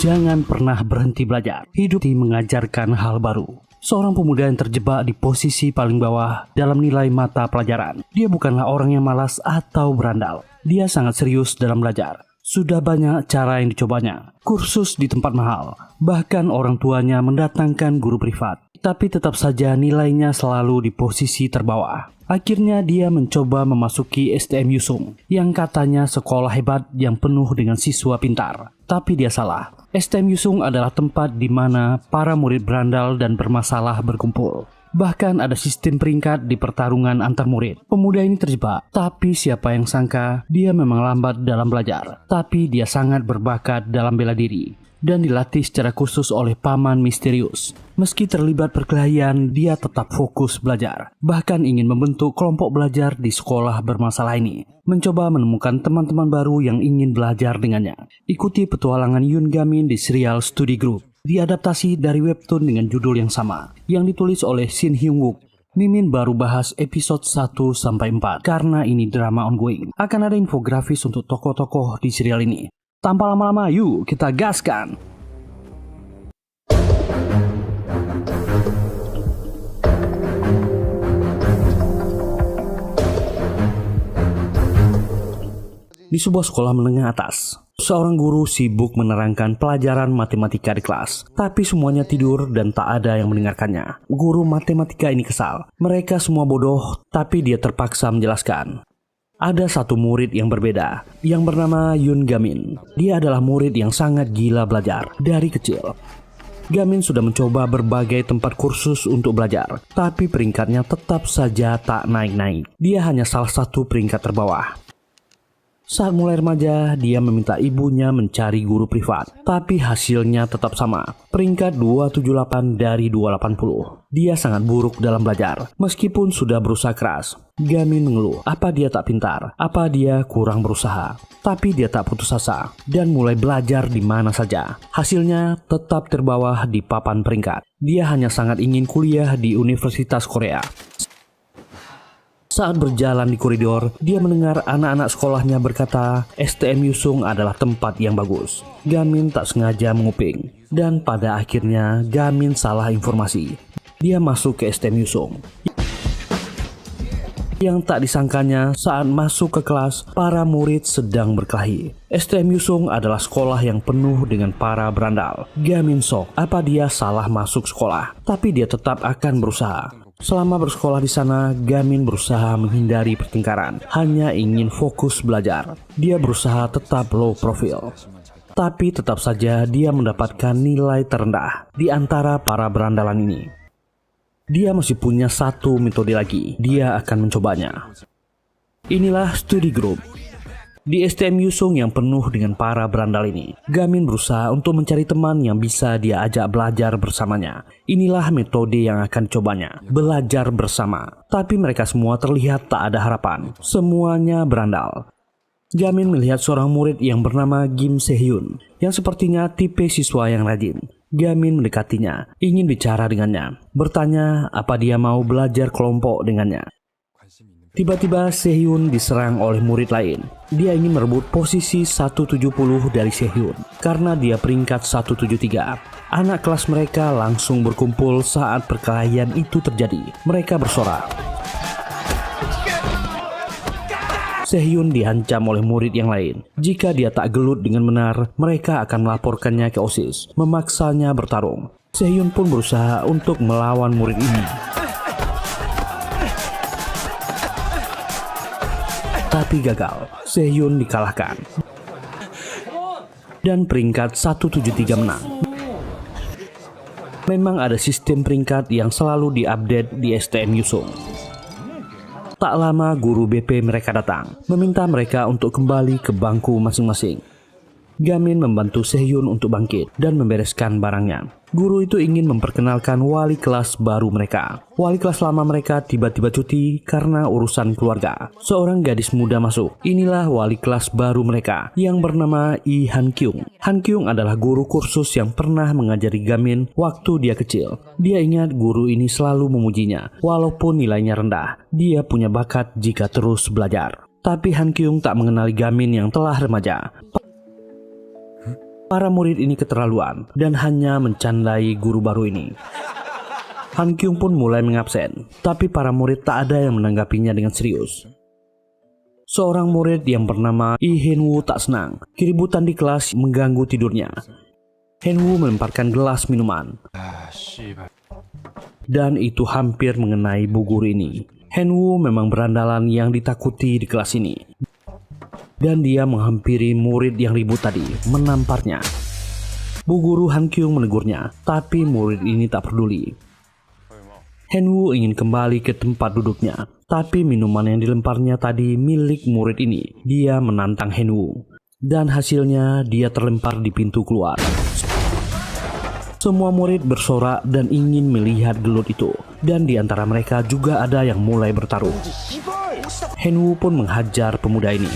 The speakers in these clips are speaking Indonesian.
Jangan pernah berhenti belajar. Hidup mengajarkan hal baru. Seorang pemuda yang terjebak di posisi paling bawah dalam nilai mata pelajaran. Dia bukanlah orang yang malas atau berandal. Dia sangat serius dalam belajar. Sudah banyak cara yang dicobanya. Kursus di tempat mahal. Bahkan orang tuanya mendatangkan guru privat. Tapi tetap saja nilainya selalu di posisi terbawah. Akhirnya dia mencoba memasuki STM Yusung yang katanya sekolah hebat yang penuh dengan siswa pintar. Tapi dia salah. STM Yusung adalah tempat di mana para murid berandal dan bermasalah berkumpul. Bahkan ada sistem peringkat di pertarungan antar murid. Pemuda ini terjebak, tapi siapa yang sangka dia memang lambat dalam belajar. Tapi dia sangat berbakat dalam bela diri dan dilatih secara khusus oleh paman misterius. Meski terlibat perkelahian, dia tetap fokus belajar. Bahkan ingin membentuk kelompok belajar di sekolah bermasalah ini. Mencoba menemukan teman-teman baru yang ingin belajar dengannya. Ikuti petualangan Yoon Gamin di serial Study Group. Diadaptasi dari webtoon dengan judul yang sama, yang ditulis oleh Shin Hyung Wook. Mimin baru bahas episode 1-4 karena ini drama ongoing. Akan ada infografis untuk tokoh-tokoh di serial ini. Tanpa lama-lama, yuk kita gaskan! Di sebuah sekolah menengah atas, seorang guru sibuk menerangkan pelajaran matematika di kelas. Tapi semuanya tidur dan tak ada yang mendengarkannya. Guru matematika ini kesal. Mereka semua bodoh, tapi dia terpaksa menjelaskan. Ada satu murid yang berbeda, yang bernama Yoon Gamin. Dia adalah murid yang sangat gila belajar dari kecil. Gamin sudah mencoba berbagai tempat kursus untuk belajar, tapi peringkatnya tetap saja tak naik-naik. Dia hanya salah satu peringkat terbawah. Saat mulai remaja, dia meminta ibunya mencari guru privat. Tapi hasilnya tetap sama. Peringkat 278 dari 280. Dia sangat buruk dalam belajar. Meskipun sudah berusaha keras. Gamin mengeluh. Apa dia tak pintar? Apa dia kurang berusaha? Tapi dia tak putus asa. Dan mulai belajar di mana saja. Hasilnya tetap terbawah di papan peringkat. Dia hanya sangat ingin kuliah di Universitas Korea. Saat berjalan di koridor, dia mendengar anak-anak sekolahnya berkata STM Yusung adalah tempat yang bagus. Gamin tak sengaja menguping. Dan pada akhirnya Gamin salah informasi. Dia masuk ke STM Yusung. Yang tak disangkanya saat masuk ke kelas, para murid sedang berkelahi. STM Yusung adalah sekolah yang penuh dengan para berandal. Gamin shock, apa dia salah masuk sekolah? Tapi dia tetap akan berusaha. Selama bersekolah di sana, Gamin berusaha menghindari pertengkaran, hanya ingin fokus belajar. Dia berusaha tetap low profile. Tapi tetap saja dia mendapatkan nilai terendah di antara para berandalan ini. Dia masih punya satu metode lagi, dia akan mencobanya. Inilah Study Group. Di STM Yusung yang penuh dengan para berandal ini, Gamin berusaha untuk mencari teman yang bisa dia ajak belajar bersamanya. Inilah metode yang akan cobanya, belajar bersama. Tapi mereka semua terlihat tak ada harapan. Semuanya berandal. Gamin melihat seorang murid yang bernama Kim Se-hyun, yang sepertinya tipe siswa yang rajin. Gamin mendekatinya, ingin bicara dengannya, bertanya apa dia mau belajar kelompok dengannya. Tiba-tiba Se-hyun diserang oleh murid lain. Dia ingin merebut posisi 170 dari Se-hyun karena dia peringkat 173. Anak kelas mereka langsung berkumpul saat perkelahian itu terjadi. Mereka bersorak. Se-hyun diancam oleh murid yang lain. Jika dia tak gelut dengan benar, mereka akan melaporkannya ke OSIS, memaksanya bertarung. Se-hyun pun berusaha untuk melawan murid ini. Tapi gagal, Se-hyun dikalahkan. Dan peringkat 173 menang. Memang ada sistem peringkat yang selalu diupdate di STM Yusung. Tak lama guru BP mereka datang, meminta mereka untuk kembali ke bangku masing-masing. Gamin membantu Sehyun untuk bangkit dan membereskan barangnya. Guru itu ingin memperkenalkan wali kelas baru mereka. Wali kelas lama mereka tiba-tiba cuti karena urusan keluarga. Seorang gadis muda masuk. Inilah wali kelas baru mereka yang bernama Lee Han Kyung. Han Kyung adalah guru kursus yang pernah mengajari Gamin waktu dia kecil. Dia ingat guru ini selalu memujinya. Walaupun nilainya rendah, dia punya bakat jika terus belajar. Tapi Han Kyung tak mengenali Gamin yang telah remaja. Para murid ini keterlaluan dan hanya mencandai guru baru ini. Han Kyung pun mulai mengabsen, tapi para murid tak ada yang menanggapinya dengan serius. Seorang murid yang bernama Lee Han Woo tak senang. Keributan di kelas mengganggu tidurnya. Han Woo melemparkan gelas minuman. Dan itu hampir mengenai bu guru ini. Han Woo memang berandalan yang ditakuti di kelas ini. Dan dia menghampiri murid yang ribut tadi, menamparnya. Bu guru Han Kyung menegurnya, tapi murid ini tak peduli. Han Woo ingin kembali ke tempat duduknya, tapi minuman yang dilemparnya tadi milik murid ini. Dia menantang Han Woo, dan hasilnya dia terlempar di pintu keluar. Semua murid bersorak dan ingin melihat gelut itu, dan di antara mereka juga ada yang mulai bertarung. Han Woo pun menghajar pemuda ini.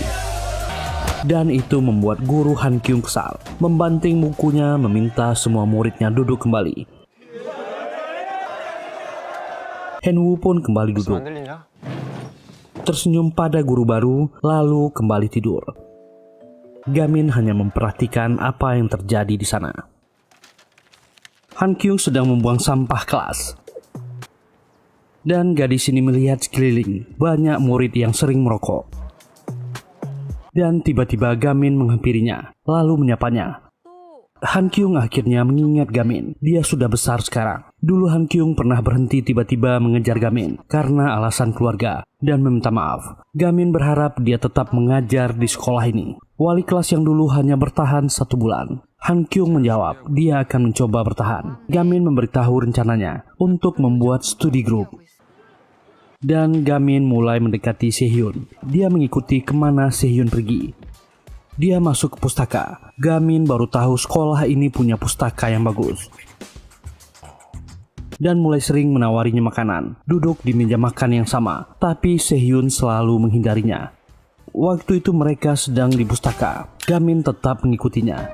Dan itu membuat guru Han Kyung kesal. Membanting bukunya meminta semua muridnya duduk kembali. Han Woo pun kembali duduk. Tersenyum pada guru baru, lalu kembali tidur. Gamin hanya memperhatikan apa yang terjadi di sana. Han Kyung sedang membuang sampah kelas. Dan gadis ini melihat sekeliling, banyak murid yang sering merokok. Dan tiba-tiba Gamin menghampirinya, lalu menyapanya. Han Kyung akhirnya mengingat Gamin. Dia sudah besar sekarang. Dulu Han Kyung pernah berhenti tiba-tiba mengejar Gamin karena alasan keluarga dan meminta maaf. Gamin berharap dia tetap mengajar di sekolah ini. Wali kelas yang dulu hanya bertahan 1 bulan. Han Kyung menjawab dia akan mencoba bertahan. Gamin memberitahu rencananya untuk membuat studi grup. Dan Gamin mulai mendekati Sehyun. Dia mengikuti kemana Sehyun pergi. Dia masuk ke pustaka. Gamin baru tahu sekolah ini punya pustaka yang bagus. Dan mulai sering menawarinya makanan. Duduk di meja makan yang sama. Tapi Sehyun selalu menghindarinya. Waktu itu mereka sedang di pustaka. Gamin tetap mengikutinya.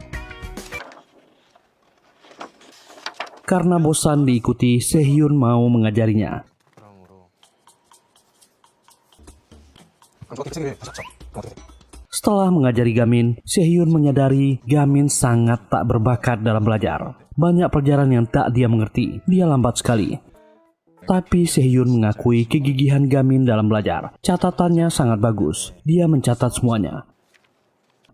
Karena bosan diikuti, Sehyun mau mengajarinya. Setelah mengajari Gamin, Sehyun menyadari Gamin sangat tak berbakat dalam belajar. Banyak pelajaran yang tak dia mengerti. Dia lambat sekali. Tapi Sehyun mengakui kegigihan Gamin dalam belajar. Catatannya sangat bagus. Dia mencatat semuanya.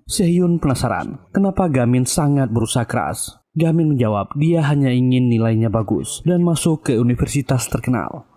Sehyun penasaran, kenapa Gamin sangat berusaha keras. Gamin menjawab, dia hanya ingin nilainya bagus dan masuk ke universitas terkenal.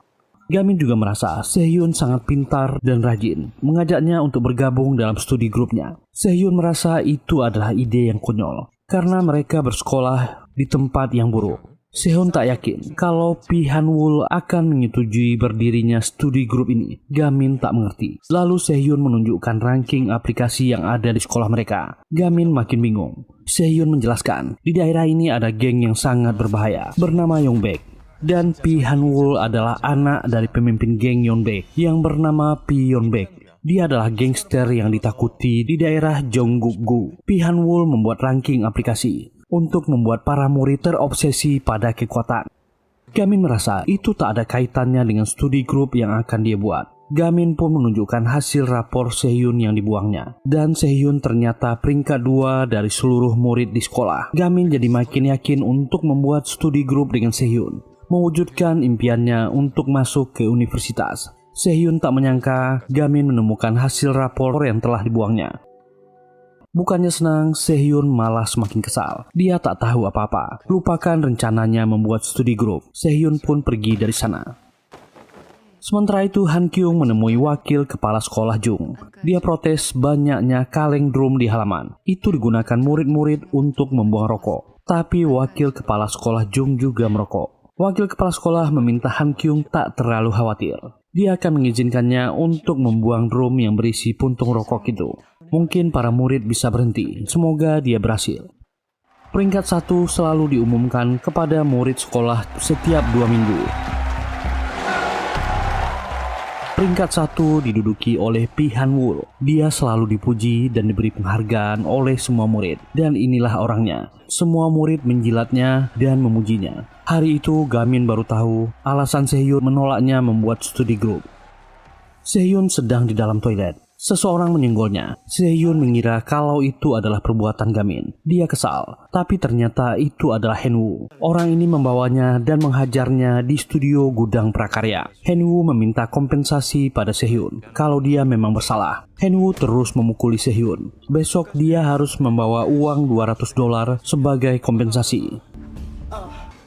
Gamin juga merasa Sehyun sangat pintar dan rajin, mengajaknya untuk bergabung dalam studi grupnya. Sehyun merasa itu adalah ide yang konyol, karena mereka bersekolah di tempat yang buruk. Sehyun tak yakin kalau Lee Han Woo akan menyetujui berdirinya studi grup ini. Gamin tak mengerti. Lalu Sehyun menunjukkan ranking aplikasi yang ada di sekolah mereka. Gamin makin bingung. Sehyun menjelaskan, di daerah ini ada geng yang sangat berbahaya, bernama Yongbek. Dan Lee Han Woo adalah anak dari pemimpin geng Yongbek yang bernama Lee Yongbek. Dia adalah gangster yang ditakuti di daerah Jongguk-gu. Lee Han Woo membuat ranking aplikasi untuk membuat para murid terobsesi pada kekuatan. Gamin merasa itu tak ada kaitannya dengan studi grup yang akan dia buat. Gamin pun menunjukkan hasil rapor Sehyun yang dibuangnya. Dan Sehyun ternyata peringkat 2 dari seluruh murid di sekolah. Gamin jadi makin yakin untuk membuat studi grup dengan Sehyun, mewujudkan impiannya untuk masuk ke universitas. Sehyun tak menyangka Gamin menemukan hasil rapor yang telah dibuangnya. Bukannya senang, Sehyun malah semakin kesal. Dia tak tahu apa-apa. Lupakan rencananya membuat studi grup. Sehyun pun pergi dari sana. Sementara itu Han Kyung menemui wakil kepala sekolah Jung. Dia protes banyaknya kaleng drum di halaman. Itu digunakan murid-murid untuk membuang rokok. Tapi wakil kepala sekolah Jung juga merokok. Wakil kepala sekolah meminta Han Kyung tak terlalu khawatir. dia akan mengizinkannya untuk membuang drum yang berisi puntung rokok itu. Mungkin para murid bisa berhenti. Semoga dia berhasil. Peringkat 1 selalu diumumkan kepada murid sekolah setiap 2 minggu. Peringkat 1 diduduki oleh Pi Han Woo. Dia selalu dipuji dan diberi penghargaan oleh semua murid. Dan inilah orangnya. Semua murid menjilatnya dan memujinya. Hari itu Gamin baru tahu alasan Sehyun menolaknya membuat studi grup. Sehyun sedang di dalam toilet. Seseorang menyenggolnya. Sehyun mengira kalau itu adalah perbuatan Gamin. Dia kesal, tapi ternyata itu adalah Han-woo. Orang ini membawanya dan menghajarnya di studio gudang prakarya. Han-woo meminta kompensasi pada Sehyun kalau dia memang bersalah. Han-woo terus memukuli Sehyun. Besok dia harus membawa uang $200 sebagai kompensasi.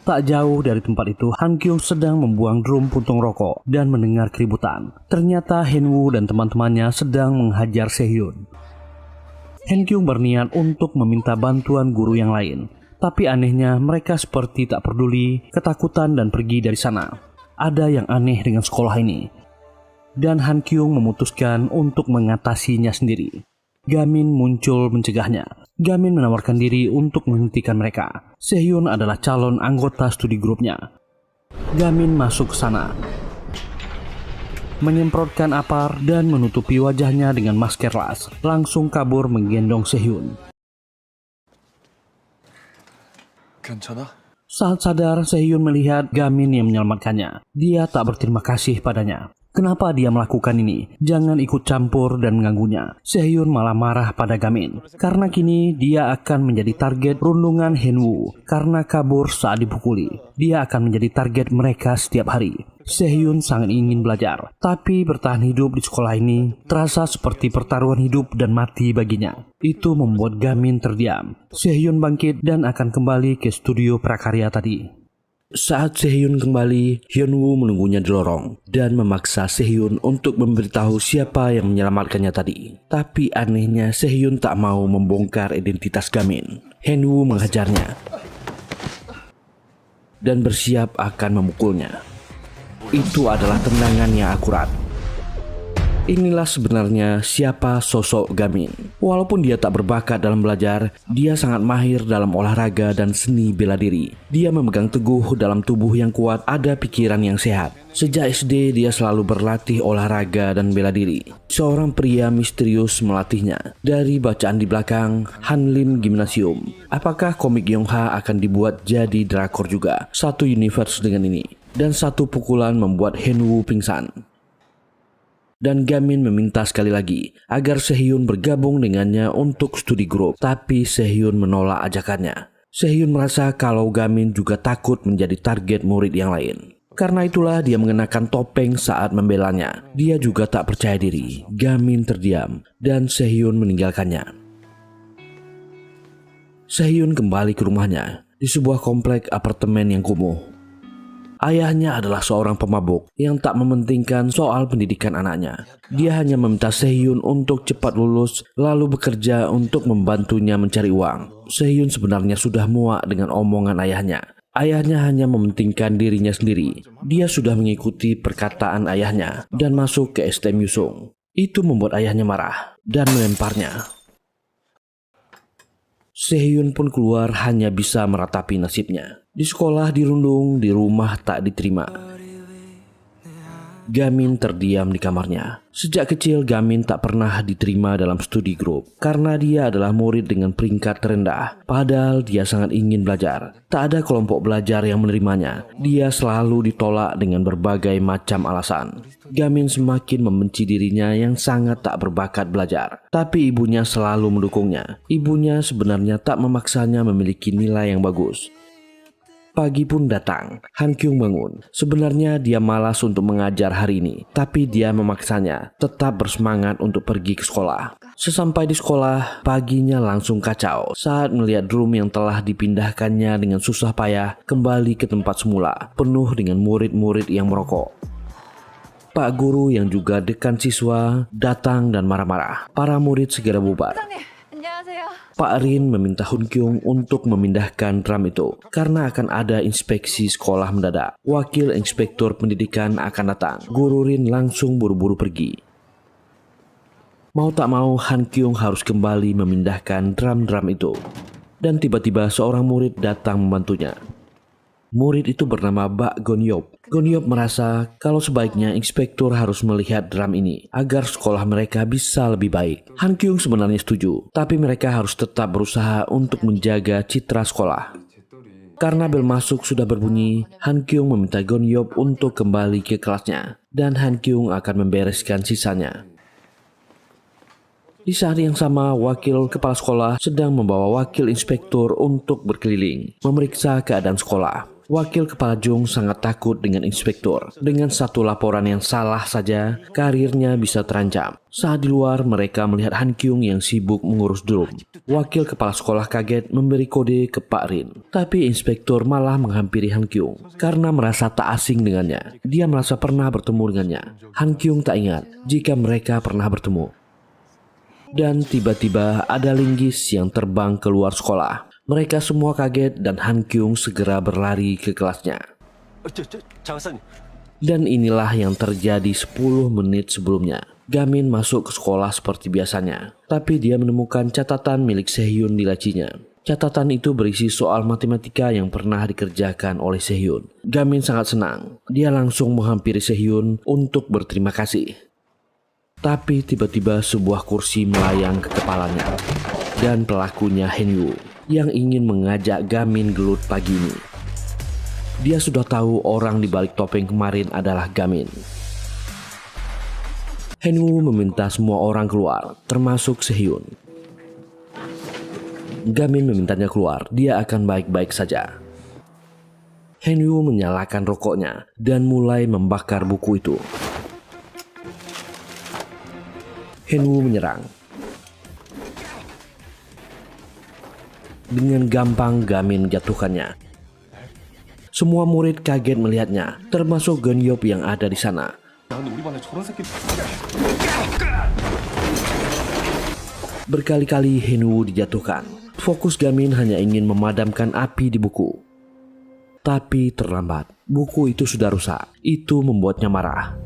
Tak jauh dari tempat itu, Han Kyung sedang membuang drum puntung rokok dan mendengar keributan. Ternyata Han-woo dan teman-temannya sedang menghajar Sehyun. Han Kyung berniat untuk meminta bantuan guru yang lain. Tapi anehnya mereka seperti tak peduli, ketakutan dan pergi dari sana. Ada yang aneh dengan sekolah ini. Dan Han Kyung memutuskan untuk mengatasinya sendiri. Gamin muncul mencegahnya. Gamin menawarkan diri untuk menghentikan mereka. Sehyun adalah calon anggota studi grupnya. Gamin masuk ke sana, menyemprotkan apar dan menutupi wajahnya dengan masker las. Langsung kabur menggendong Sehyun. 괜찮아? Saat sadar, Sehyun melihat Gamin yang menyelamatkannya. Dia tak berterima kasih padanya. Kenapa dia melakukan ini? Jangan ikut campur dan mengganggunya. Sehyun malah marah pada Gamin. Karena kini dia akan menjadi target rundungan Han-woo. Karena kabur saat dipukuli. Dia akan menjadi target mereka setiap hari. Sehyun sangat ingin belajar. Tapi bertahan hidup di sekolah ini terasa seperti pertaruhan hidup dan mati baginya. Itu membuat Gamin terdiam. Sehyun bangkit dan akan kembali ke studio prakarya tadi. Saat Sehyun kembali, Hyun-woo menunggunya di lorong dan memaksa Sehyun untuk memberitahu siapa yang menyelamatkannya tadi. Tapi anehnya Sehyun tak mau membongkar identitas Gamin. Hyun-woo menghajarnya dan bersiap akan memukulnya. Itu adalah tendangan yang akurat. Inilah sebenarnya siapa sosok Gamin. Walaupun dia tak berbakat dalam belajar, dia sangat mahir dalam olahraga dan seni bela diri. Dia memegang teguh dalam tubuh yang kuat, ada pikiran yang sehat. Sejak SD dia selalu berlatih olahraga dan bela diri. Seorang pria misterius melatihnya. Dari bacaan di belakang, Hanlim Gymnasium. Apakah komik Yongha akan dibuat jadi drakor juga? Satu universe dengan ini. Dan satu pukulan membuat Han-woo pingsan. Dan Gamin meminta sekali lagi agar Sehyun bergabung dengannya untuk studi grup. Tapi Sehyun menolak ajakannya. Sehyun merasa kalau Gamin juga takut menjadi target murid yang lain. Karena itulah dia mengenakan topeng saat membelanya. Dia juga tak percaya diri. Gamin terdiam dan Sehyun meninggalkannya. Sehyun kembali ke rumahnya di sebuah komplek apartemen yang kumuh. Ayahnya adalah seorang pemabuk yang tak mementingkan soal pendidikan anaknya. Dia hanya meminta Sehyun untuk cepat lulus lalu bekerja untuk membantunya mencari uang. Sehyun sebenarnya sudah muak dengan omongan ayahnya. Ayahnya hanya mementingkan dirinya sendiri. Dia sudah mengikuti perkataan ayahnya dan masuk ke STM Yusung. Itu membuat ayahnya marah dan melemparnya. Sehyun pun keluar hanya bisa meratapi nasibnya. Di sekolah dirundung, di rumah tak diterima. Gamin terdiam di kamarnya. Sejak kecil Gamin tak pernah diterima dalam studi grup karena dia adalah murid dengan peringkat terendah. Padahal dia sangat ingin belajar. Tak ada kelompok belajar yang menerimanya. Dia selalu ditolak dengan berbagai macam alasan. Gamin semakin membenci dirinya yang sangat tak berbakat belajar. Tapi ibunya selalu mendukungnya. Ibunya sebenarnya tak memaksanya memiliki nilai yang bagus. Pagi pun datang, Han Kyung bangun. Sebenarnya dia malas untuk mengajar hari ini, tapi dia memaksanya tetap bersemangat untuk pergi ke sekolah. Sesampai di sekolah, paginya langsung kacau saat melihat drum yang telah dipindahkannya dengan susah payah kembali ke tempat semula, penuh dengan murid-murid yang merokok. Pak guru yang juga dekan siswa datang dan marah-marah. Para murid segera bubar. Pak Rin meminta Hun Kyung untuk memindahkan drum itu karena akan ada inspeksi sekolah mendadak. Wakil inspektur pendidikan akan datang. Guru Rin langsung buru-buru pergi. Mau tak mau Han Kyung harus kembali memindahkan drum-drum itu. Dan tiba-tiba seorang murid datang membantunya. Murid itu bernama Bak Gonyop. Gonyop merasa kalau sebaiknya inspektur harus melihat drum ini agar sekolah mereka bisa lebih baik. Han Kyung sebenarnya setuju, tapi mereka harus tetap berusaha untuk menjaga citra sekolah. Karena bel masuk sudah berbunyi, Han Kyung meminta Gonyop untuk kembali ke kelasnya dan Han Kyung akan membereskan sisanya. Di saat yang sama, wakil kepala sekolah sedang membawa wakil inspektur untuk berkeliling, memeriksa keadaan sekolah. Wakil kepala Jung sangat takut dengan inspektur. Dengan satu laporan yang salah saja, karirnya bisa terancam. Saat di luar, mereka melihat Han Kyung yang sibuk mengurus drum. Wakil kepala sekolah kaget memberi kode ke Pak Rin. Tapi inspektur malah menghampiri Han Kyung karena merasa tak asing dengannya. Dia merasa pernah bertemu dengannya. Han Kyung tak ingat jika mereka pernah bertemu. Dan tiba-tiba ada linggis yang terbang keluar sekolah. Mereka semua kaget dan Han Kyung segera berlari ke kelasnya. Dan inilah yang terjadi 10 menit sebelumnya. Gamin masuk ke sekolah seperti biasanya. Tapi dia menemukan catatan milik Sehyun di lacinya. Catatan itu berisi soal matematika yang pernah dikerjakan oleh Sehyun. Gamin sangat senang. Dia langsung menghampiri Sehyun untuk berterima kasih. Tapi tiba-tiba sebuah kursi melayang ke kepalanya. Dan pelakunya Henwoo yang ingin mengajak Gamin gelut pagi ini. Dia sudah tahu orang di balik topeng kemarin adalah Gamin. Henwoo meminta semua orang keluar, termasuk Sehyun. Gamin memintanya keluar, dia akan baik-baik saja. Henwoo menyalakan rokoknya dan mulai membakar buku itu. Henwoo menyerang. Dengan gampang Gamin jatuhkannya. Semua murid kaget melihatnya, termasuk Gonyop yang ada di sana. Berkali-kali Henwoo dijatuhkan. Fokus Gamin hanya ingin memadamkan api di buku. Tapi terlambat. Buku itu sudah rusak. Itu membuatnya marah.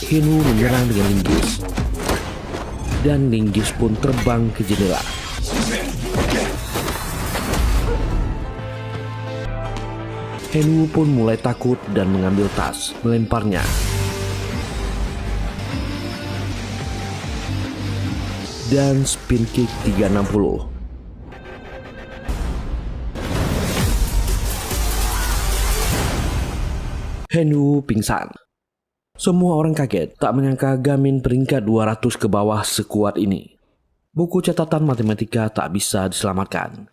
Henwoo menyerang dengan linggis. Dan linggis pun terbang ke jendela. Henwoo pun mulai takut dan mengambil tas, melemparnya. Dan spin kick 360. Henwoo pingsan. Semua orang kaget, tak menyangka Gamin peringkat 200 ke bawah sekuat ini. Buku catatan matematika tak bisa diselamatkan.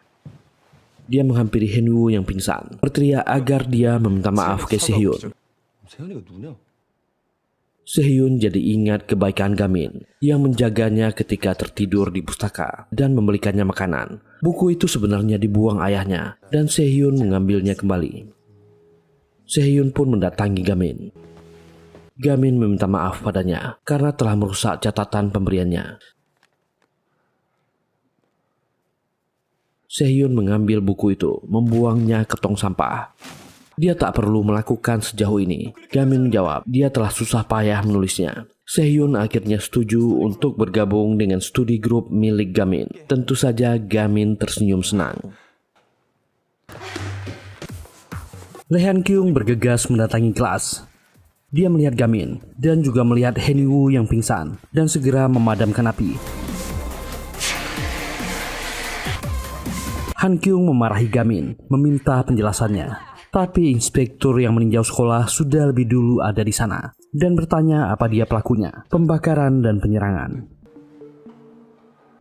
Dia menghampiri Henwoo yang pingsan, berteriak agar dia meminta maaf ke Sehyun. Sehyun jadi ingat kebaikan Gamin yang menjaganya ketika tertidur di pustaka dan membelikannya makanan. Buku itu sebenarnya dibuang ayahnya dan Sehyun mengambilnya kembali. Sehyun pun mendatangi Gamin. Gamin meminta maaf padanya karena telah merusak catatan pemberiannya. Sehyun mengambil buku itu, membuangnya ke tong sampah. Dia tak perlu melakukan sejauh ini. Gamin menjawab, dia telah susah payah menulisnya. Sehyun akhirnya setuju untuk bergabung dengan studi grup milik Gamin. Tentu saja Gamin tersenyum senang. Lee Han Kyung bergegas mendatangi kelas. Dia melihat Gamin dan juga melihat Henwoo yang pingsan dan segera memadamkan api. Han Kyung memarahi Gamin, meminta penjelasannya. Tapi inspektur yang meninjau sekolah sudah lebih dulu ada di sana dan bertanya apa dia pelakunya, pembakaran dan penyerangan.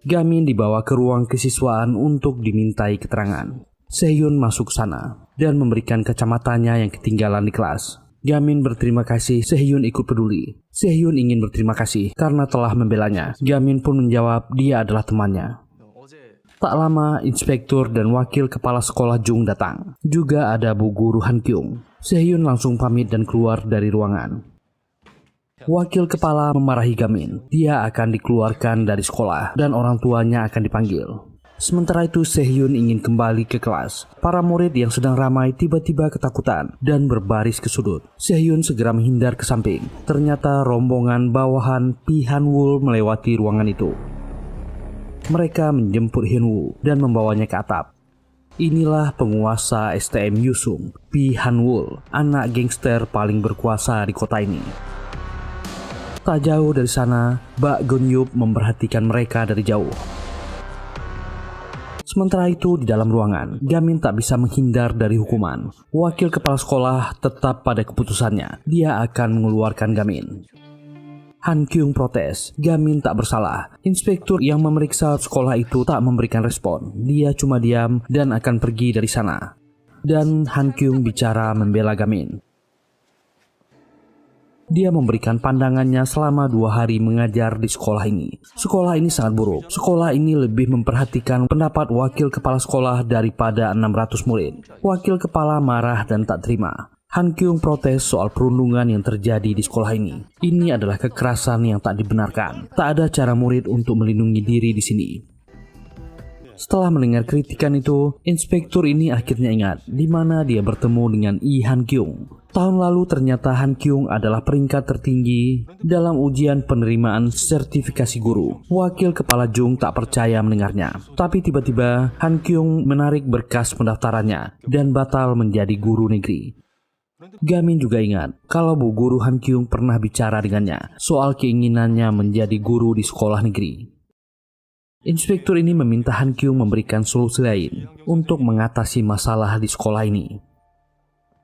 Gamin dibawa ke ruang kesiswaan untuk dimintai keterangan. Sehyun masuk sana dan memberikan kacamatanya yang ketinggalan di kelas. Gamin berterima kasih Sehyun ikut peduli. Sehyun ingin berterima kasih karena telah membelanya. Gamin pun menjawab dia adalah temannya. Tak lama, inspektur dan wakil kepala sekolah Jung datang. Juga ada bu guru Han Kyung. Sehyun langsung pamit dan keluar dari ruangan. Wakil kepala memarahi Gamin. Dia akan dikeluarkan dari sekolah dan orang tuanya akan dipanggil. Sementara itu Sehyun ingin kembali ke kelas. Para murid yang sedang ramai tiba-tiba ketakutan dan berbaris ke sudut. Sehyun segera menghindar ke samping. Ternyata rombongan bawahan Pi Han-woo melewati ruangan itu. Mereka menjemput Hyun-woo dan membawanya ke atap. Inilah penguasa STM Yusung, Pi Han-woo, anak gangster paling berkuasa di kota ini. Tak jauh dari sana, Bak Geun-yup memperhatikan mereka dari jauh. Sementara itu di dalam ruangan, Gamin tak bisa menghindar dari hukuman. Wakil kepala sekolah tetap pada keputusannya. Dia akan mengeluarkan Gamin. Han Kyung protes. Gamin tak bersalah. Inspektur yang memeriksa sekolah itu tak memberikan respon. Dia cuma diam dan akan pergi dari sana. Dan Han Kyung bicara membela Gamin. Dia memberikan pandangannya selama 2 hari mengajar di sekolah ini. Sekolah ini sangat buruk. Sekolah ini lebih memperhatikan pendapat wakil kepala sekolah daripada 600 murid. Wakil kepala marah dan tak terima. Han Kyung protes soal perundungan yang terjadi di sekolah ini. Ini adalah kekerasan yang tak dibenarkan. Tak ada cara murid untuk melindungi diri di sini. Setelah mendengar kritikan itu, inspektur ini akhirnya ingat di mana dia bertemu dengan Lee Han Kyung. Tahun lalu ternyata Han Kyung adalah peringkat tertinggi dalam ujian penerimaan sertifikasi guru. Wakil kepala Jung tak percaya mendengarnya. Tapi tiba-tiba Han Kyung menarik berkas pendaftarannya dan batal menjadi guru negeri. Gamin juga ingat kalau Bu Guru Han Kyung pernah bicara dengannya soal keinginannya menjadi guru di sekolah negeri. Inspektur ini meminta Han Kyung memberikan solusi lain untuk mengatasi masalah di sekolah ini.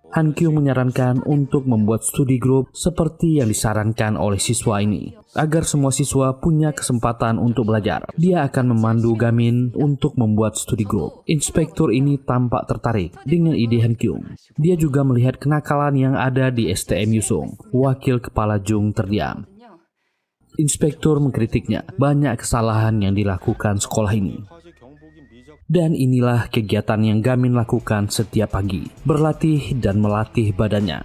Han Kyung menyarankan untuk membuat studi grup seperti yang disarankan oleh siswa ini, agar semua siswa punya kesempatan untuk belajar. Dia akan memandu Gamin untuk membuat studi grup. Inspektur ini tampak tertarik dengan ide Han Kyung. Dia juga melihat kenakalan yang ada di STM Yusung. Wakil kepala Jung terdiam. Inspektur mengkritiknya, banyak kesalahan yang dilakukan sekolah ini. Dan inilah kegiatan yang Gamin lakukan setiap pagi, berlatih dan melatih badannya.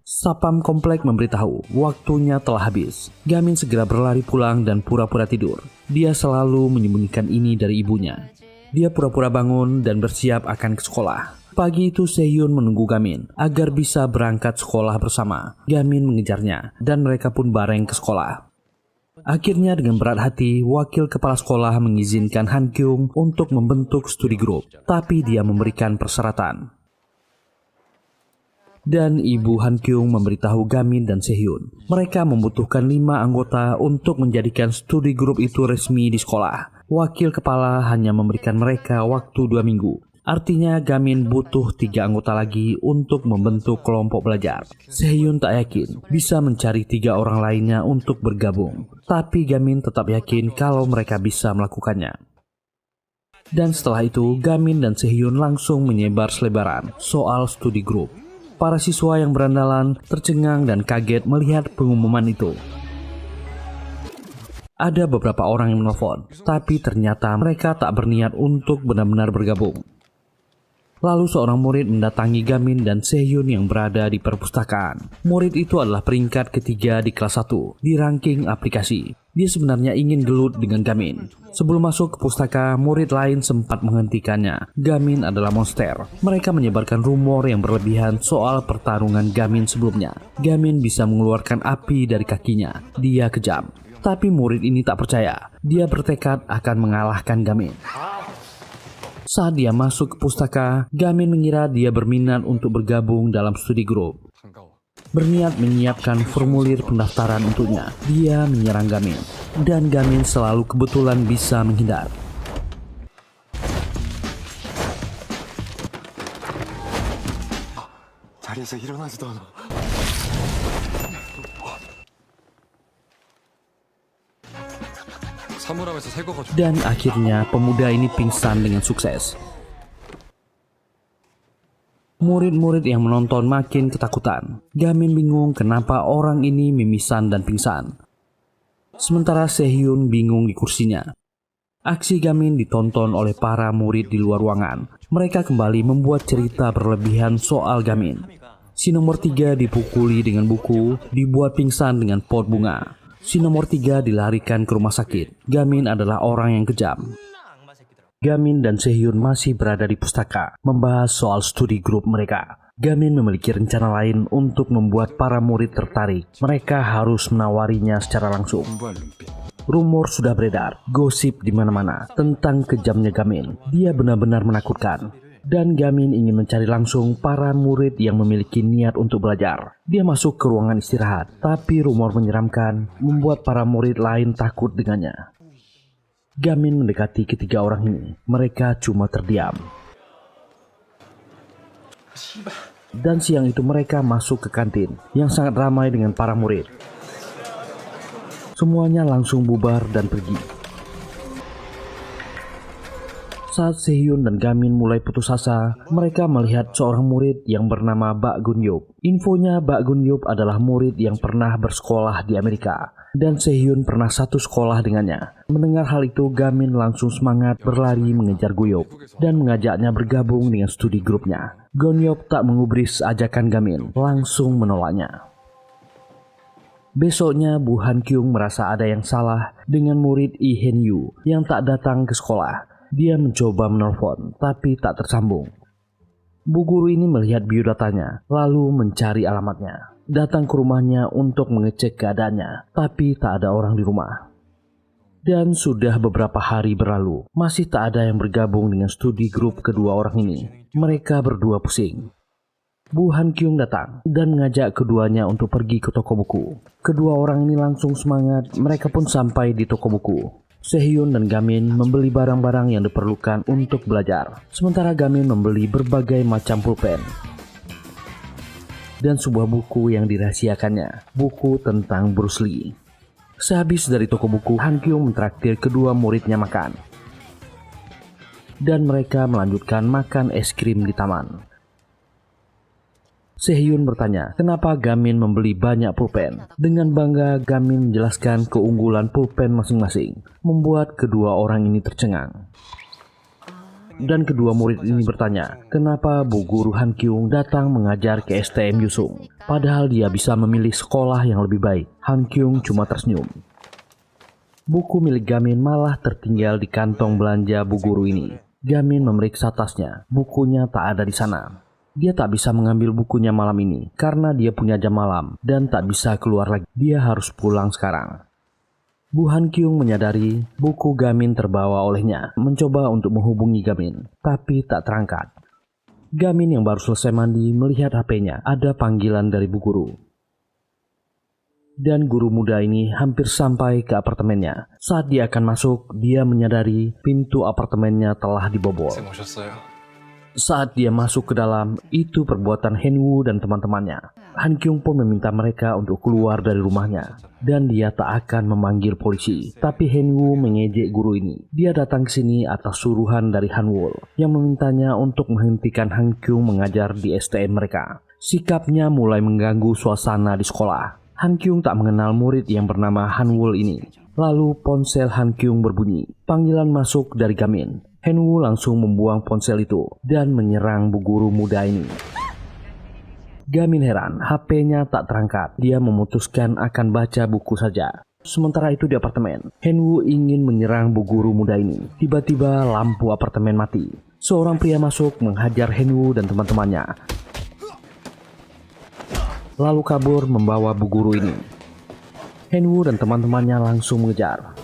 Sapam komplek memberitahu waktunya telah habis. Gamin segera berlari pulang dan pura-pura tidur. Dia selalu menyembunyikan ini dari ibunya. Dia pura-pura bangun dan bersiap akan ke sekolah. Pagi itu Sehyun menunggu Gamin agar bisa berangkat sekolah bersama. Gamin mengejarnya dan mereka pun bareng ke sekolah. Akhirnya dengan berat hati, wakil kepala sekolah mengizinkan Han Kyung untuk membentuk studi grup, tapi dia memberikan persyaratan. Dan ibu Han Kyung memberitahu Gamin dan Sehyun, mereka membutuhkan 5 anggota untuk menjadikan studi grup itu resmi di sekolah. Wakil kepala hanya memberikan mereka waktu 2 minggu. Artinya Gamin butuh 3 anggota lagi untuk membentuk kelompok belajar. Sehyun tak yakin bisa mencari 3 orang lainnya untuk bergabung. Tapi Gamin tetap yakin kalau mereka bisa melakukannya. Dan setelah itu Gamin dan Sehyun langsung menyebar selebaran soal studi grup. Para siswa yang berandalan tercengang dan kaget melihat pengumuman itu. Ada beberapa orang yang menelpon, tapi ternyata mereka tak berniat untuk benar-benar bergabung. Lalu seorang murid mendatangi Gamin dan Sehyun yang berada di perpustakaan. Murid itu adalah peringkat ketiga di kelas 1 di ranking aplikasi. Dia sebenarnya ingin gelut dengan Gamin. Sebelum masuk ke pustaka, murid lain sempat menghentikannya. Gamin adalah monster. Mereka menyebarkan rumor yang berlebihan soal pertarungan Gamin sebelumnya. Gamin bisa mengeluarkan api dari kakinya. Dia kejam. Tapi murid ini tak percaya. Dia bertekad akan mengalahkan Gamin. Saat dia masuk ke pustaka, Gamin mengira dia berminat untuk bergabung dalam studi grup. Berniat menyiapkan formulir pendaftaran untuknya. Dia menyerang Gamin, dan Gamin selalu kebetulan bisa menghindar. 자리에서 일어나지도 않아. Dan akhirnya pemuda ini pingsan dengan sukses. Murid-murid yang menonton makin ketakutan. Gamin bingung kenapa orang ini mimisan dan pingsan. Sementara Sehyun bingung di kursinya. Aksi Gamin ditonton oleh para murid di luar ruangan. Mereka kembali membuat cerita berlebihan soal Gamin. Si nomor 3 dipukuli dengan buku, dibuat pingsan dengan pot bunga. Si nomor 3 dilarikan ke rumah sakit. Gamin adalah orang yang kejam. Gamin dan Sehyun masih berada di pustaka, membahas soal studi grup mereka. Gamin memiliki rencana lain untuk membuat para murid tertarik. Mereka harus menawarinya secara langsung. 공부할 눈빛. Rumor sudah beredar, gosip di mana-mana tentang kejamnya Gamin. Dia benar-benar menakutkan. Dan Gamin ingin mencari langsung para murid yang memiliki niat untuk belajar. Dia masuk ke ruangan istirahat, tapi rumor menyeramkan membuat para murid lain takut dengannya. Gamin mendekati ketiga orang ini. Mereka cuma terdiam. Dan siang itu mereka masuk ke kantin yang sangat ramai dengan para murid. Semuanya langsung bubar dan pergi. Saat Sehyun dan Gamin mulai putus asa, mereka melihat seorang murid yang bernama Bak Gunyup. Infonya Bak Gunyup adalah murid yang pernah bersekolah di Amerika. Dan Sehyun pernah satu sekolah dengannya. Mendengar hal itu, Gamin langsung semangat berlari mengejar Gunyup dan mengajaknya bergabung dengan studi grupnya. Gunyup tak mengubris ajakan Gamin, langsung menolaknya. Besoknya, Bu Han Kyung merasa ada yang salah dengan murid Lee Hen Yu yang tak datang ke sekolah. Dia mencoba menelpon, tapi tak tersambung. Bu guru ini melihat biodatanya, lalu mencari alamatnya. Datang ke rumahnya untuk mengecek keadaannya, tapi tak ada orang di rumah. Dan sudah beberapa hari berlalu, masih tak ada yang bergabung dengan studi grup kedua orang ini. Mereka berdua pusing. Bu Han Kyung datang dan mengajak keduanya untuk pergi ke toko buku. Kedua orang ini langsung semangat, mereka pun sampai di toko buku. Sehyun dan Gamin membeli barang-barang yang diperlukan untuk belajar. Sementara Gamin membeli berbagai macam pulpen. Dan sebuah buku yang dirahasiakannya, buku tentang Bruce Lee. Sehabis dari toko buku, Han Kyung mentraktir kedua muridnya makan. Dan mereka melanjutkan makan es krim di taman. Sehyun bertanya, kenapa Gamin membeli banyak pulpen? Dengan bangga, Gamin menjelaskan keunggulan pulpen masing-masing, membuat kedua orang ini tercengang. Dan kedua murid ini bertanya, kenapa Bu Guru Han Kyung datang mengajar ke STM Yusung? Padahal dia bisa memilih sekolah yang lebih baik. Han Kyung cuma tersenyum. Buku milik Gamin malah tertinggal di kantong belanja Bu Guru ini. Gamin memeriksa tasnya, bukunya tak ada di sana. Dia tak bisa mengambil bukunya malam ini karena dia punya jam malam dan tak bisa keluar lagi. Dia harus pulang sekarang. Bu Han Kyung menyadari buku Gamin terbawa olehnya, mencoba untuk menghubungi Gamin, tapi tak terangkat. Gamin yang baru selesai mandi melihat HP-nya, ada panggilan dari Bu Guru. Dan guru muda ini hampir sampai ke apartemennya. Saat dia akan masuk, dia menyadari pintu apartemennya telah dibobol. 쌤 오셨어요? Saat dia masuk ke dalam, itu perbuatan Henwoo dan teman-temannya. Han Kyung pun meminta mereka untuk keluar dari rumahnya. Dan dia tak akan memanggil polisi. Tapi Henwoo mengejek guru ini. Dia datang ke sini atas suruhan dari Hanwoo yang memintanya untuk menghentikan Han Kyung mengajar di STM mereka. Sikapnya mulai mengganggu suasana di sekolah. Han Kyung tak mengenal murid yang bernama Hanwoo ini. Lalu ponsel Han Kyung berbunyi. Panggilan masuk dari Gamin. Henwoo langsung membuang ponsel itu dan menyerang bu guru muda ini. Gamin heran, HP-nya tak terangkat. Dia memutuskan akan baca buku saja. Sementara itu di apartemen, Henwoo ingin menyerang bu guru muda ini. Tiba-tiba lampu apartemen mati. Seorang pria masuk menghajar Henwoo dan teman-temannya. Lalu kabur membawa bu guru ini. Henwoo dan teman-temannya langsung mengejar.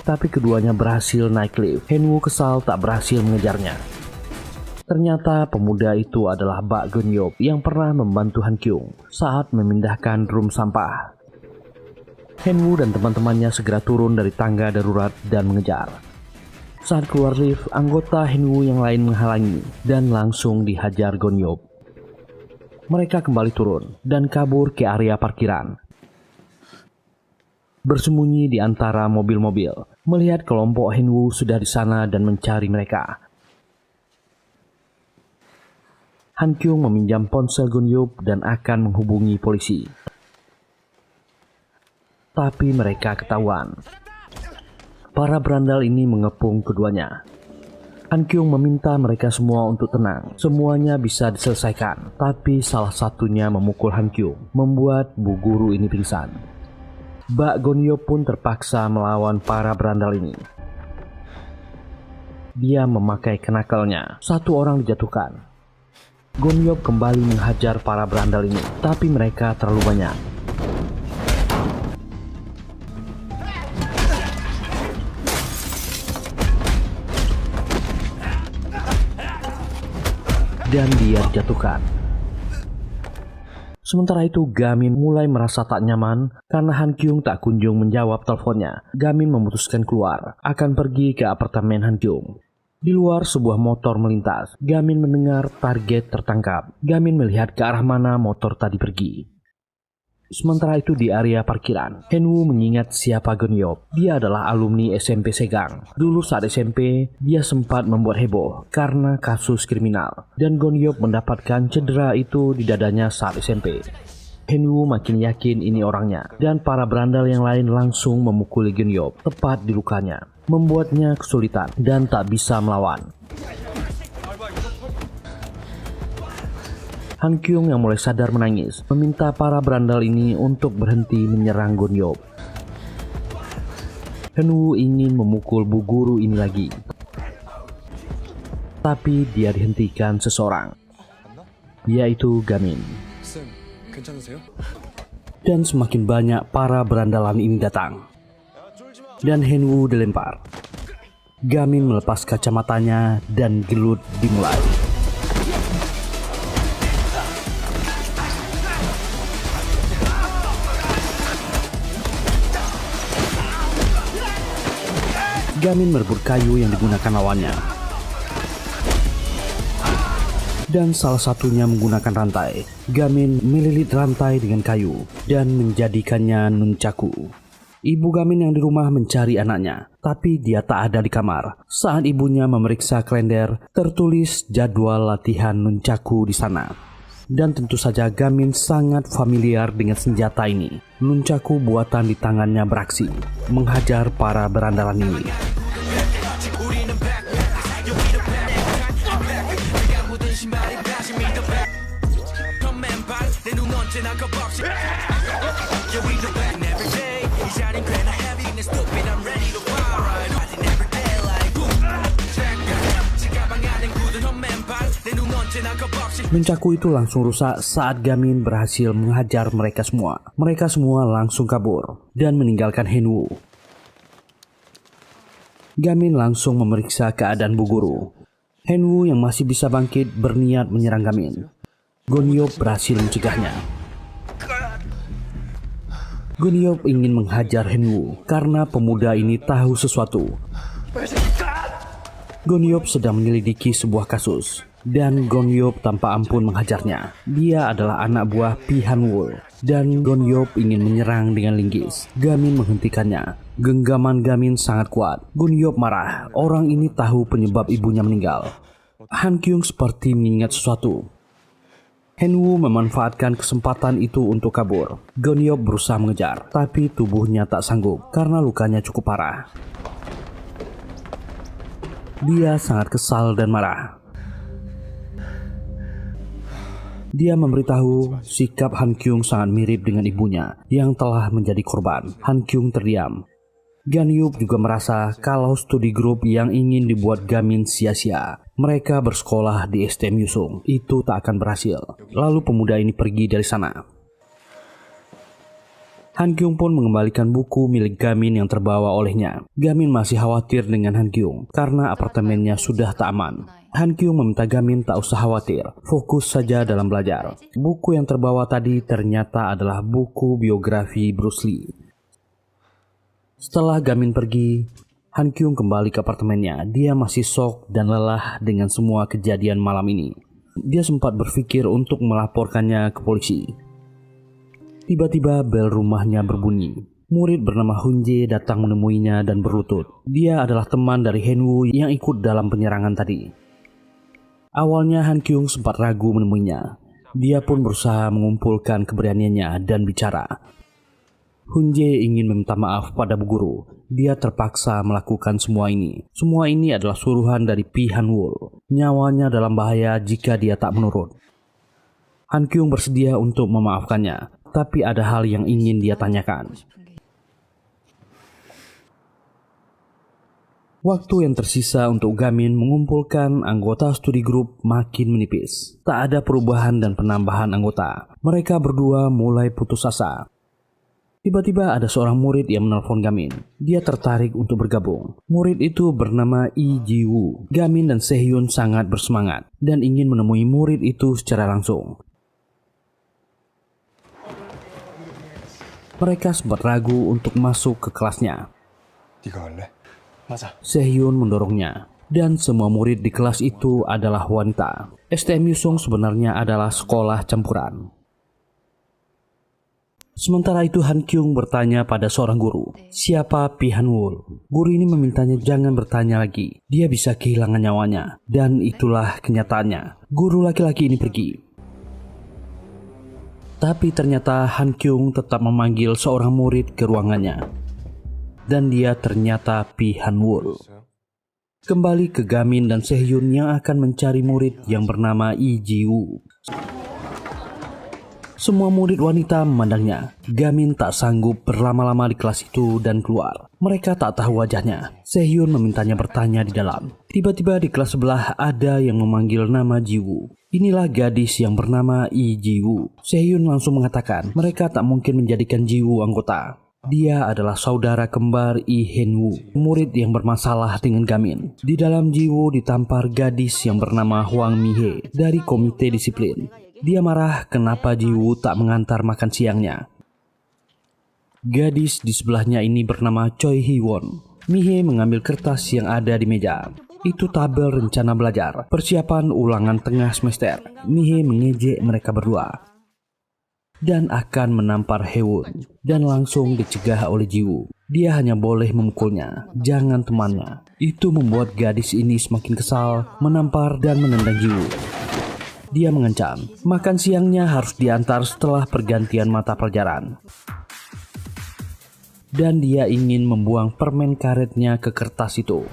Tapi keduanya berhasil naik lift. Henwoo kesal tak berhasil mengejarnya. Ternyata pemuda itu adalah Bak Gunyup yang pernah membantu Han Kyung saat memindahkan drum sampah. Henwoo dan teman-temannya segera turun dari tangga darurat dan mengejar. Saat keluar lift, anggota Henwoo yang lain menghalangi dan langsung dihajar Gunyup. Mereka kembali turun dan kabur ke area parkiran. Bersembunyi di antara mobil-mobil, melihat kelompok Henwoo sudah di sana dan mencari mereka. Han Kyung meminjam ponsel Gunyup dan akan menghubungi polisi. Tapi mereka ketahuan. Para berandal ini mengepung keduanya. Han Kyung meminta mereka semua untuk tenang. Semuanya bisa diselesaikan, tapi salah satunya memukul Han Kyung, membuat bu guru ini pingsan. Bak Gonhyop pun terpaksa melawan para berandal ini. Dia memakai kenakalnya. Satu orang dijatuhkan. Gonhyop kembali menghajar para berandal ini, tapi mereka terlalu banyak. Dan dia dijatuhkan. Sementara itu Gamin mulai merasa tak nyaman karena Han Kyung tak kunjung menjawab teleponnya. Gamin memutuskan keluar, akan pergi ke apartemen Han Kyung. Di luar sebuah motor melintas. Gamin mendengar target tertangkap. Gamin melihat ke arah mana motor tadi pergi. Sementara itu di area parkiran, Henwoo mengingat siapa Gonhyop. Dia adalah alumni SMP Segang. Dulu saat SMP, dia sempat membuat heboh karena kasus kriminal. Dan Gonhyop mendapatkan cedera itu di dadanya saat SMP. Henwoo makin yakin ini orangnya. Dan para berandal yang lain langsung memukuli Gonhyop tepat di lukanya, membuatnya kesulitan dan tak bisa melawan. Han Kyung yang mulai sadar menangis, meminta para berandal ini untuk berhenti menyerang Gonhyop. Henwoo ingin memukul bu guru ini lagi, tapi dia dihentikan seseorang, yaitu Gamin. 쌤, 괜찮으세요? Dan semakin banyak para berandalan ini datang, dan Henwoo dilempar. Gamin melepas kacamatanya dan gelut dimulai. Gamin merebut kayu yang digunakan lawannya. Dan salah satunya menggunakan rantai. Gamin melilit rantai dengan kayu dan menjadikannya nunchaku. Ibu Gamin yang di rumah mencari anaknya, tapi dia tak ada di kamar. Saat ibunya memeriksa kalender, tertulis jadwal latihan nunchaku di sana. Dan tentu saja Gamin sangat familiar dengan senjata ini. Nunchaku buatan di tangannya beraksi, menghajar para berandalan ini. Nunchaku itu langsung rusak saat Gamin berhasil menghajar mereka semua. Mereka semua langsung kabur dan meninggalkan Henwoo. Gamin langsung memeriksa keadaan bu guru. Henwoo yang masih bisa bangkit berniat menyerang Gamin. Gonhyop berhasil mencegahnya. Gonhyop ingin menghajar Henwoo karena pemuda ini tahu sesuatu. Gonhyop sedang menyelidiki sebuah kasus. Dan Gonhyop tanpa ampun menghajarnya. Dia adalah anak buah Pi Han-woo. Dan Gonhyop ingin menyerang dengan linggis. Gamin menghentikannya. Genggaman Gamin sangat kuat. Gonhyop marah. Orang ini tahu penyebab ibunya meninggal. Han Kyung seperti mengingat sesuatu. Henwoo memanfaatkan kesempatan itu untuk kabur. Gonhyop berusaha mengejar, tapi tubuhnya tak sanggup karena lukanya cukup parah. Dia sangat kesal dan marah. Dia memberitahu sikap Han Kyung sangat mirip dengan ibunya yang telah menjadi korban. Han Kyung terdiam. Gonhyop juga merasa kalau studi grup yang ingin dibuat Gamin sia-sia. Mereka bersekolah di STM Yusung. Itu tak akan berhasil. Lalu pemuda ini pergi dari sana. Han Kyung pun mengembalikan buku milik Gamin yang terbawa olehnya. Gamin masih khawatir dengan Han Kyung karena apartemennya sudah tak aman. Han Kyung meminta Gamin tak usah khawatir, fokus saja dalam belajar. Buku yang terbawa tadi ternyata adalah buku biografi Bruce Lee. Setelah Gamin pergi, Han Kyung kembali ke apartemennya. Dia masih shock dan lelah dengan semua kejadian malam ini. Dia sempat berpikir untuk melaporkannya ke polisi. Tiba-tiba bel rumahnya berbunyi. Murid bernama Hunje datang menemuinya dan berlutut. Dia adalah teman dari Henwoo yang ikut dalam penyerangan tadi. Awalnya Han Kyung sempat ragu menemuinya. Dia pun berusaha mengumpulkan keberaniannya dan bicara. Hunje ingin meminta maaf pada Bu Guru. Dia terpaksa melakukan semua ini. Semua ini adalah suruhan dari Pi Han-wol. Nyawanya dalam bahaya jika dia tak menurut. Han Kyung bersedia untuk memaafkannya, tapi ada hal yang ingin dia tanyakan. Waktu yang tersisa untuk Gamin mengumpulkan anggota studi grup makin menipis. Tak ada perubahan dan penambahan anggota. Mereka berdua mulai putus asa. Tiba-tiba ada seorang murid yang menelpon Gamin. Dia tertarik untuk bergabung. Murid itu bernama Lee Ji-woo. Gamin dan Sehyun sangat bersemangat dan ingin menemui murid itu secara langsung. Mereka sempat ragu untuk masuk ke kelasnya. 네가 할래? 맞아. Sehyun mendorongnya. Dan semua murid di kelas itu adalah wanita. STM Yusung sebenarnya adalah sekolah campuran. Sementara itu Han Kyung bertanya pada seorang guru, siapa Pi Han-wol? Guru ini memintanya jangan bertanya lagi. Dia bisa kehilangan nyawanya. Dan itulah kenyataannya. Guru laki-laki ini pergi. Tapi ternyata Han Kyung tetap memanggil seorang murid ke ruangannya. Dan dia ternyata Pi Han-wol. Kembali ke Gamin dan Sehyun yang akan mencari murid yang bernama Lee Ji-woo. Semua murid wanita memandangnya. Gamin tak sanggup berlama-lama di kelas itu dan keluar. Mereka tak tahu wajahnya. Sehyun memintanya bertanya di dalam. Tiba-tiba di kelas sebelah ada yang memanggil nama Ji-woo. Inilah gadis yang bernama Lee Ji-woo. Sehyun langsung mengatakan mereka tak mungkin menjadikan Ji-woo anggota. Dia adalah saudara kembar Lee Hen-woo, murid yang bermasalah dengan Gamin. Di dalam Ji-woo ditampar gadis yang bernama Hwang Mi-hye dari komite disiplin. Dia marah kenapa Ji-woo tak mengantar makan siangnya. Gadis di sebelahnya ini bernama Choi Hee-won. Mi-hye mengambil kertas yang ada di meja. Itu tabel rencana belajar, persiapan ulangan tengah semester. Mi-hye mengejek mereka berdua. Dan akan menampar Hee-won. Dan langsung dicegah oleh Ji-woo. Dia hanya boleh memukulnya, jangan temannya. Itu membuat gadis ini semakin kesal, menampar dan menendang Ji-woo. Dia mengancam, makan siangnya harus diantar setelah pergantian mata pelajaran. Dan dia ingin membuang permen karetnya ke kertas itu.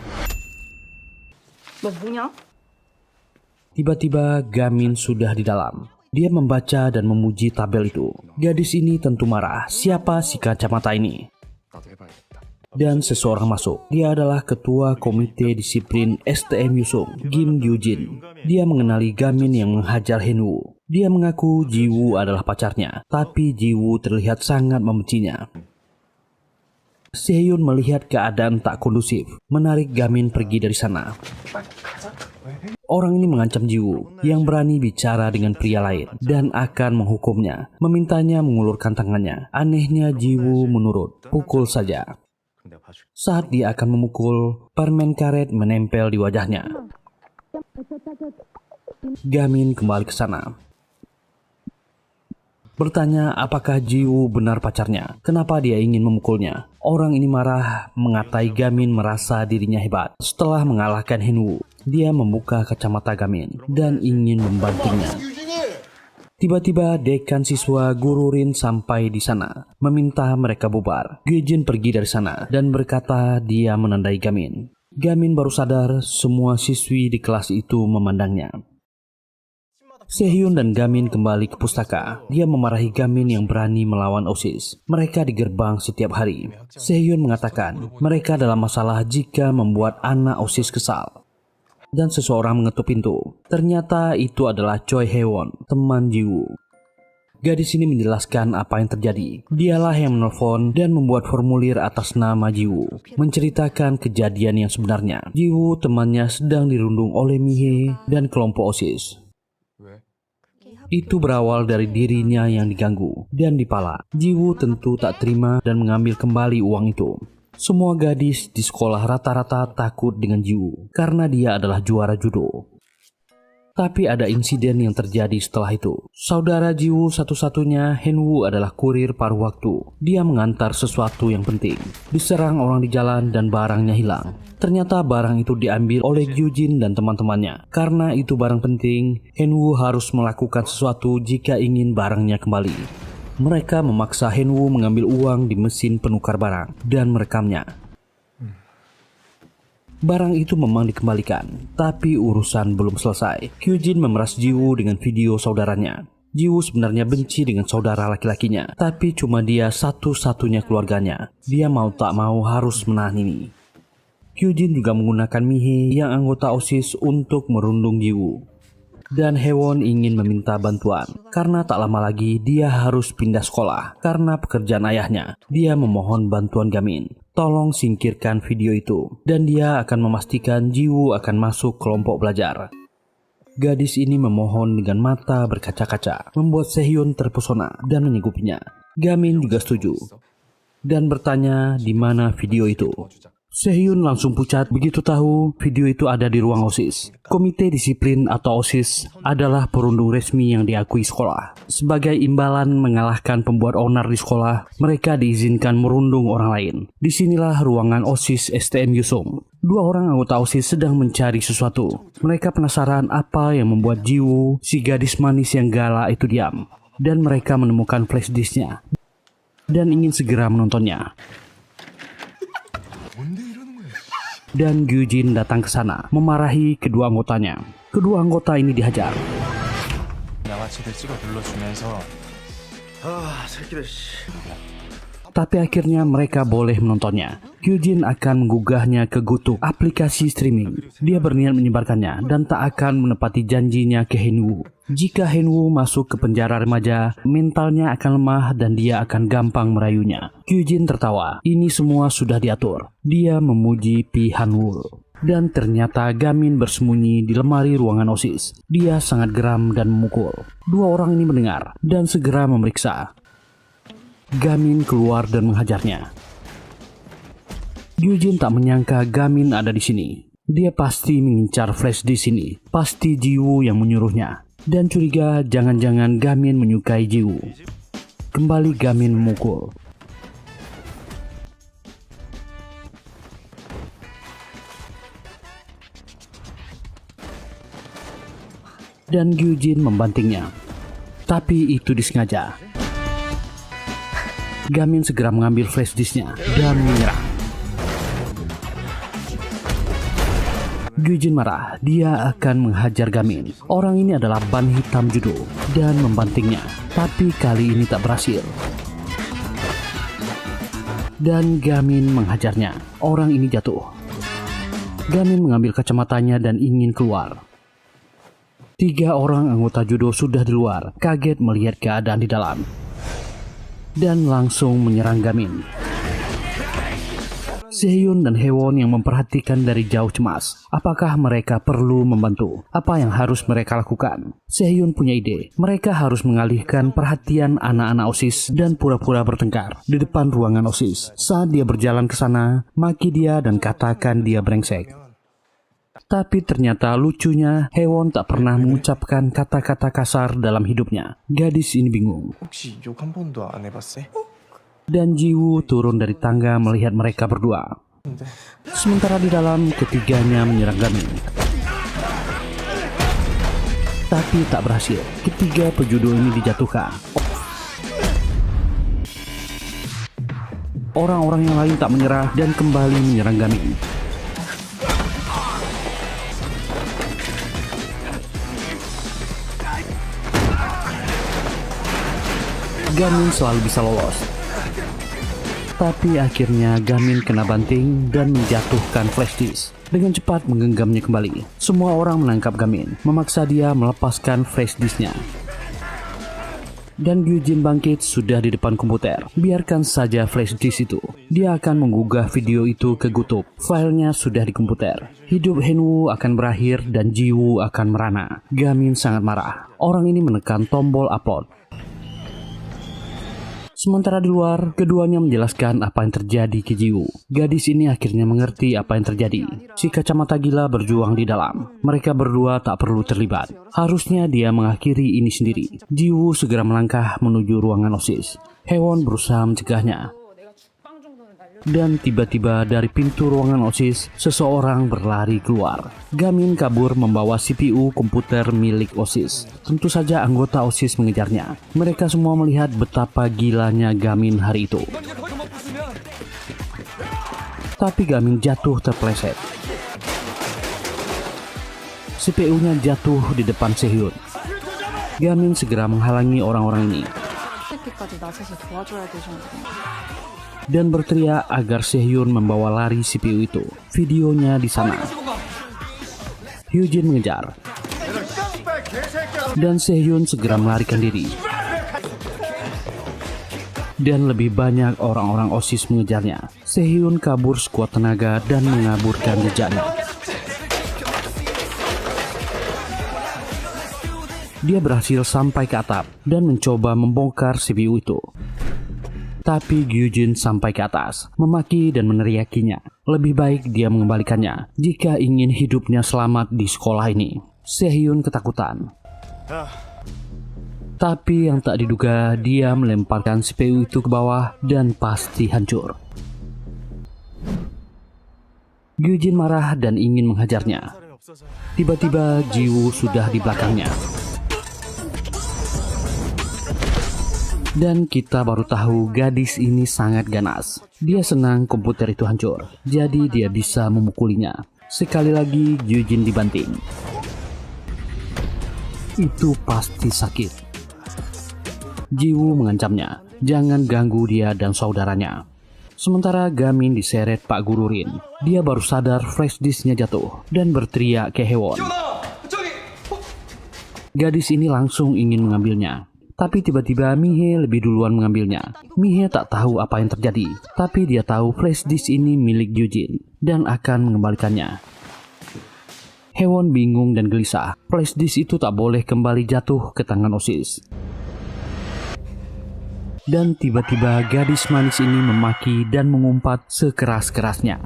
Tiba-tiba Gamin sudah di dalam. Dia membaca dan memuji tabel itu. Gadis ini tentu marah, siapa si kacamata ini? 나도 해봐야겠다. Dan seseorang masuk. Dia adalah ketua komite disiplin STM Yusung, Kim Gyu-jin. Dia mengenali Gamin yang menghajar Hen-woo. Dia mengaku Ji-woo adalah pacarnya, tapi Ji-woo terlihat sangat membencinya. Sehyun melihat keadaan tak kondusif, menarik Gamin pergi dari sana. Orang ini mengancam Ji-woo yang berani bicara dengan pria lain dan akan menghukumnya, memintanya mengulurkan tangannya. Anehnya Ji-woo menurut, pukul saja. Saat dia akan memukul, permen karet menempel di wajahnya. Gamin kembali ke sana. Bertanya apakah Ji-woo benar pacarnya. Kenapa dia ingin memukulnya? Orang ini marah mengatai Gamin merasa dirinya hebat. Setelah mengalahkan Hen-woo, dia membuka kacamata Gamin dan ingin membantingnya. Tiba-tiba dekan siswa Guru Rin sampai di sana, meminta mereka bubar. Gyu-jin pergi dari sana dan berkata dia menandai Gamin. Gamin baru sadar semua siswi di kelas itu memandangnya. Sehyun dan Gamin kembali ke pustaka. Dia memarahi Gamin yang berani melawan OSIS. Mereka di gerbang setiap hari. Sehyun mengatakan mereka dalam masalah jika membuat anak OSIS kesal. Dan seseorang mengetuk pintu. Ternyata itu adalah Choi Hee-won, teman Ji-woo. Gadis ini menjelaskan apa yang terjadi. Dialah yang menelpon dan membuat formulir atas nama Ji-woo, menceritakan kejadian yang sebenarnya. Ji-woo temannya sedang dirundung oleh Mi-hye dan kelompok OSIS. Itu berawal dari dirinya yang diganggu dan dipalak. Ji-woo tentu tak terima dan mengambil kembali uang itu. Semua gadis di sekolah rata-rata takut dengan Ji-woo karena dia adalah juara judo. Tapi ada insiden yang terjadi setelah itu. Saudara Ji-woo satu-satunya, Hen-woo, adalah kurir paruh waktu. Dia mengantar sesuatu yang penting. Diserang orang di jalan dan barangnya hilang. Ternyata barang itu diambil oleh Gyu-jin dan teman-temannya. Karena itu barang penting, Hen-woo harus melakukan sesuatu jika ingin barangnya kembali. Mereka memaksa Henwoo mengambil uang di mesin penukar barang dan merekamnya. Barang itu memang dikembalikan, tapi urusan belum selesai. Hyojin memeras Jiwoo dengan video saudaranya. Jiwoo sebenarnya benci dengan saudara laki-lakinya, tapi cuma dia satu-satunya keluarganya. Dia mau tak mau harus menahan ini. Hyojin juga menggunakan Mihee yang anggota OSIS untuk merundung Jiwoo. Dan Hewon ingin meminta bantuan, karena tak lama lagi dia harus pindah sekolah karena pekerjaan ayahnya. Dia memohon bantuan Gamin. Tolong singkirkan video itu, dan dia akan memastikan Jiwoo akan masuk kelompok belajar. Gadis ini memohon dengan mata berkaca-kaca, membuat Sehyun terpesona dan menyanggupinya. Gamin juga setuju, dan bertanya di mana video itu. Sehyun langsung pucat begitu tahu video itu ada di ruang OSIS. Komite disiplin atau OSIS adalah perundung resmi yang diakui sekolah. Sebagai imbalan mengalahkan pembuat onar di sekolah, mereka diizinkan merundung orang lain. Disinilah ruangan OSIS STM Yusung. Dua orang anggota OSIS sedang mencari sesuatu. Mereka penasaran apa yang membuat Jiwoo, si gadis manis yang galak itu diam. Dan mereka menemukan flash disknya dan ingin segera menontonnya. Dan Gyujin datang ke sana, memarahi kedua anggotanya. Kedua anggota ini dihajar. Tapi akhirnya mereka boleh menontonnya. Gyujin akan menggugahnya ke GoTo, aplikasi streaming. Dia berniat menyebarkannya dan tak akan menepati janjinya ke Henwoo. Jika Henwoo masuk ke penjara remaja, mentalnya akan lemah dan dia akan gampang merayunya. Gyujin tertawa. Ini semua sudah diatur. Dia memuji Pi Hanwoo. Dan ternyata Gamin bersembunyi di lemari ruangan OSIS. Dia sangat geram dan memukul. Dua orang ini mendengar dan segera memeriksa. Gamin keluar dan menghajarnya. Gyujin tak menyangka Gamin ada di sini. Dia pasti mengincar flash di sini. Pasti Jiwoo yang menyuruhnya. Dan curiga jangan-jangan Gamin menyukai Jiwoo. Kembali Gamin memukul. Dan Gyujin membantingnya. Tapi itu disengaja. Gamin segera mengambil flash disknya dan menyerang. Gyujin marah, dia akan menghajar Gamin. Orang ini adalah ban hitam judo dan membantingnya, tapi kali ini tak berhasil. Dan Gamin menghajarnya. Orang ini jatuh. Gamin mengambil kacamatanya dan ingin keluar. 3 orang anggota judo sudah di luar, kaget melihat keadaan di dalam. Dan langsung menyerang Gamin. Sehyun dan Hewon yang memperhatikan dari jauh cemas. Apakah mereka perlu membantu? Apa yang harus mereka lakukan? Sehyun punya ide. Mereka harus mengalihkan perhatian anak-anak OSIS dan pura-pura bertengkar di depan ruangan OSIS. Saat dia berjalan ke sana, maki dia dan katakan dia brengsek. Tapi ternyata lucunya Hewon tak pernah mengucapkan kata-kata kasar dalam hidupnya. Gadis ini bingung. Dan Jiwoo turun dari tangga melihat mereka berdua. Sementara di dalam ketiganya menyerang Gamin. Tapi tak berhasil. Ketiga pejudo ini dijatuhkan. Orang-orang yang lain tak menyerah dan kembali menyerang Gamin. Gamin selalu bisa lolos. Tapi akhirnya Gamin kena banting dan menjatuhkan flash disk. Dengan cepat menggenggamnya kembali. Semua orang menangkap Gamin, memaksa dia melepaskan flash disknya. Dan Gyujin bangkit sudah di depan komputer. Biarkan saja flash disk itu. Dia akan menggugah video itu ke GoTo. Filenya sudah di komputer. Hidup Henwoo akan berakhir dan Jiwoo akan merana. Gamin sangat marah. Orang ini menekan tombol upload. Sementara di luar, keduanya menjelaskan apa yang terjadi ke Jiwoo. Gadis ini akhirnya mengerti apa yang terjadi. Si kacamata gila berjuang di dalam. Mereka berdua tak perlu terlibat. Harusnya dia mengakhiri ini sendiri. Jiwoo segera melangkah menuju ruangan OSIS. Hewon berusaha mencegahnya. Dan tiba-tiba dari pintu ruangan OSIS, seseorang berlari keluar. Gamin kabur membawa CPU komputer milik OSIS. Tentu saja anggota OSIS mengejarnya. Mereka semua melihat betapa gilanya Gamin hari itu. Tapi Gamin jatuh terpleset. CPU-nya jatuh di depan Sehyun. Gamin segera menghalangi orang-orang ini dan berteriak agar Sehyun membawa lari CPU itu. Videonya di sana. Hyujin mengejar, dan Sehyun segera melarikan diri. Dan lebih banyak orang-orang OSIS mengejarnya. Sehyun kabur sekuat tenaga dan mengaburkan jejaknya. Dia berhasil sampai ke atap dan mencoba membongkar CPU itu. Tapi Gyujin sampai ke atas, memaki dan meneriakinya. Lebih baik dia mengembalikannya jika ingin hidupnya selamat di sekolah ini. Sehyun ketakutan. Tapi yang tak diduga, dia melemparkan CPU itu ke bawah dan pasti hancur. Gyujin marah dan ingin menghajarnya. Tiba-tiba Jiwoo sudah di belakangnya. Dan kita baru tahu gadis ini sangat ganas. Dia senang komputer itu hancur, jadi dia bisa memukulinya. Sekali lagi Gyujin dibanting. Itu pasti sakit. Jiwoo mengancamnya, jangan ganggu dia dan saudaranya. Sementara Gamin diseret Pak Guru Rin. Dia baru sadar flash disknya jatuh dan berteriak ke Hewon. Gadis ini langsung ingin mengambilnya. Tapi tiba-tiba Mihe lebih duluan mengambilnya. Mihe tak tahu apa yang terjadi, tapi dia tahu flash disk ini milik Gyujin dan akan mengembalikannya. Hewon bingung dan gelisah. Flash disk itu tak boleh kembali jatuh ke tangan OSIS. Dan tiba-tiba gadis manis ini memaki dan mengumpat sekeras-kerasnya.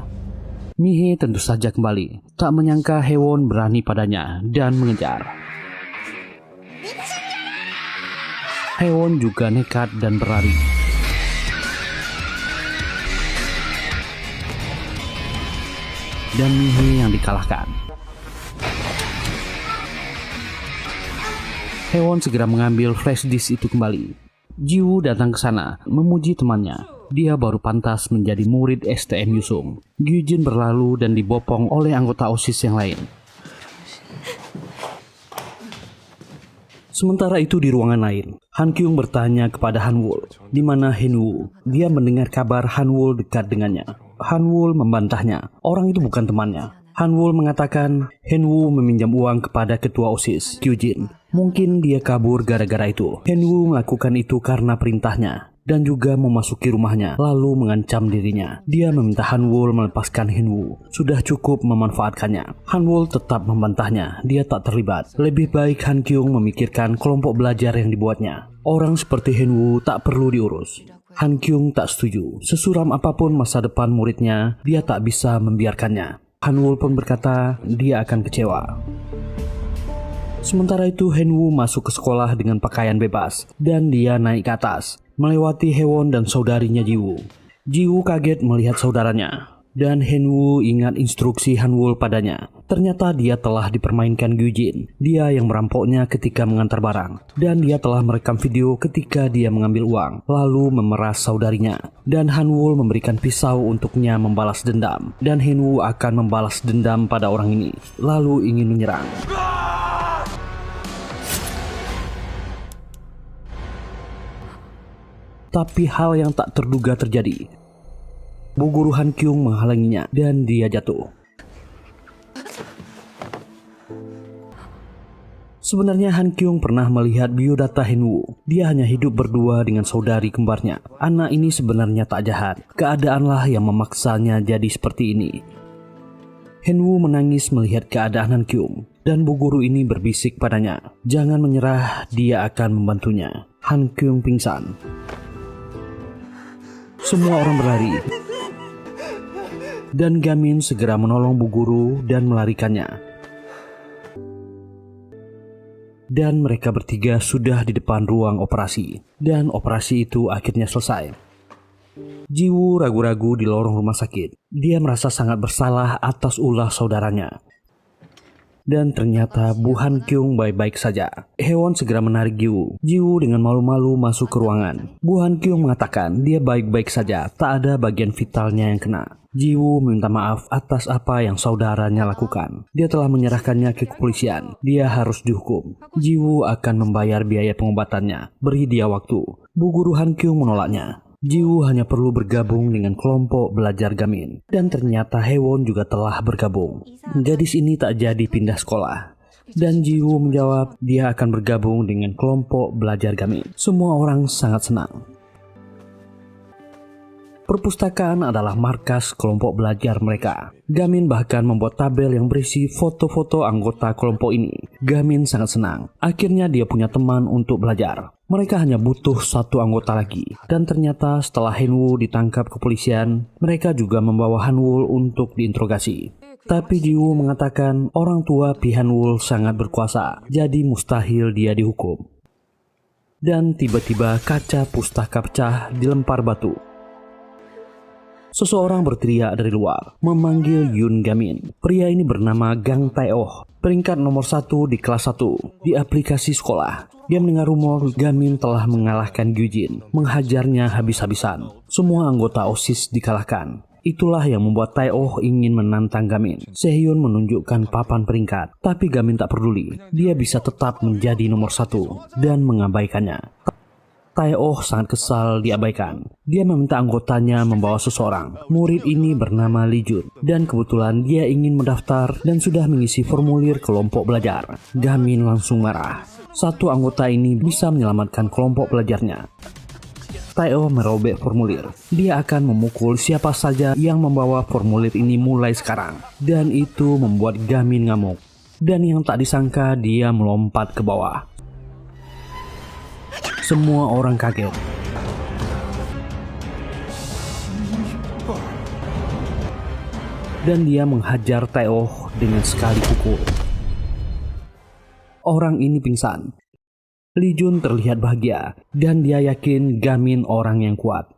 Mihe tentu saja kembali. Tak menyangka Hewon berani padanya dan mengejar. Hewon juga nekat dan berlari. Dan Mihe yang dikalahkan. Hewon segera mengambil flash disk itu kembali. Jiwoo datang ke sana, memuji temannya. Dia baru pantas menjadi murid STM Yusung. Gyujin berlalu dan dibopong oleh anggota OSIS yang lain. Sementara itu di ruangan lain, Han Kyung bertanya kepada Hanwol, di mana Henwoo. Dia mendengar kabar Hanwol dekat dengannya. Hanwol membantahnya, orang itu bukan temannya. Hanwol mengatakan Henwoo meminjam uang kepada ketua OSIS, Gyujin. Mungkin dia kabur gara-gara itu. Henwoo melakukan itu karena perintahnya dan juga memasuki rumahnya lalu mengancam dirinya. Dia meminta Hanwol melepaskan Henwoo. Sudah cukup memanfaatkannya. Hanwol tetap membantahnya. Dia tak terlibat. Lebih baik Han Kyung memikirkan kelompok belajar yang dibuatnya. Orang seperti Henwoo tak perlu diurus. Han Kyung tak setuju. Sesuram apapun masa depan muridnya, dia tak bisa membiarkannya. Hanwol pun berkata dia akan kecewa. Sementara itu Henwoo masuk ke sekolah dengan pakaian bebas dan dia naik ke atas, melewati Hewon dan saudarinya Jiwoo. Jiwoo kaget melihat saudaranya dan Henwoo ingat instruksi Hanwol padanya. Ternyata dia telah dipermainkan Gyujin. Dia yang merampoknya ketika mengantar barang dan dia telah merekam video ketika dia mengambil uang lalu memeras saudarinya. Dan Hanwol memberikan pisau untuknya membalas dendam dan Henwoo akan membalas dendam pada orang ini lalu ingin menyerang. Tapi hal yang tak terduga terjadi. Bu Guru Han Kyung menghalanginya dan dia jatuh. Sebenarnya Han Kyung pernah melihat biodata Henwoo. Dia hanya hidup berdua dengan saudari kembarnya. Anak ini sebenarnya tak jahat. Keadaanlah yang memaksanya jadi seperti ini. Henwoo menangis melihat keadaan Han Kyung. Dan Bu Guru ini berbisik padanya. Jangan menyerah, dia akan membantunya. Han Kyung pingsan. Semua orang berlari. Dan Gamin segera menolong Bu Guru dan melarikannya. Dan mereka bertiga sudah di depan ruang operasi. Dan operasi itu akhirnya selesai. Jiwoo ragu-ragu di lorong rumah sakit. Dia merasa sangat bersalah atas ulah saudaranya. Dan ternyata Bu Han Kyung baik-baik saja. Hewon segera menarik Jiwoo. Jiwoo dengan malu-malu masuk ke ruangan. Bu Han Kyung mengatakan dia baik-baik saja, tak ada bagian vitalnya yang kena. Jiwoo meminta maaf atas apa yang saudaranya lakukan. Dia telah menyerahkannya ke kepolisian. Dia harus dihukum. Jiwoo akan membayar biaya pengobatannya. Beri dia waktu. Bu Guru Han Kyung menolaknya. Jiwoo hanya perlu bergabung dengan kelompok belajar Gamin. Dan ternyata Hewon juga telah bergabung. Gadis ini tak jadi pindah sekolah. Dan Jiwoo menjawab dia akan bergabung dengan kelompok belajar Gamin. Semua orang sangat senang. Perpustakaan adalah markas kelompok belajar mereka. Gamin bahkan membuat tabel yang berisi foto-foto anggota kelompok ini. Gamin sangat senang. Akhirnya dia punya teman untuk belajar. Mereka hanya butuh satu anggota lagi. Dan ternyata setelah Hanwoo ditangkap kepolisian, mereka juga membawa Hanwoo untuk diinterogasi. Tapi Jiwoo mengatakan orang tua Pi Hanwoo sangat berkuasa, jadi mustahil dia dihukum. Dan tiba-tiba kaca pustaka pecah dilempar batu. Seseorang berteriak dari luar, memanggil Yoon Gamin. Pria ini bernama Gang Tae-oh, peringkat nomor 1 di kelas 1 di aplikasi sekolah. Dia mendengar rumor Gamin telah mengalahkan Gyujin, menghajarnya habis-habisan. Semua anggota OSIS dikalahkan. Itulah yang membuat Tae-oh ingin menantang Gamin. Sehyun menunjukkan papan peringkat, tapi Gamin tak peduli. Dia bisa tetap menjadi nomor 1 dan mengabaikannya. Tae-oh sangat kesal diabaikan. Dia meminta anggotanya membawa seseorang. Murid ini bernama Lee Jun. Dan kebetulan dia ingin mendaftar dan sudah mengisi formulir kelompok belajar. Gamin langsung marah. Satu anggota ini bisa menyelamatkan kelompok belajarnya. Tae-oh merobek formulir. Dia akan memukul siapa saja yang membawa formulir ini mulai sekarang. Dan itu membuat Gamin ngamuk. Dan yang tak disangka dia melompat ke bawah. Semua orang kaget. Dan dia menghajar Tae-oh dengan sekali pukul. Orang ini pingsan. Lee Jun terlihat bahagia dan dia yakin Gamin orang yang kuat.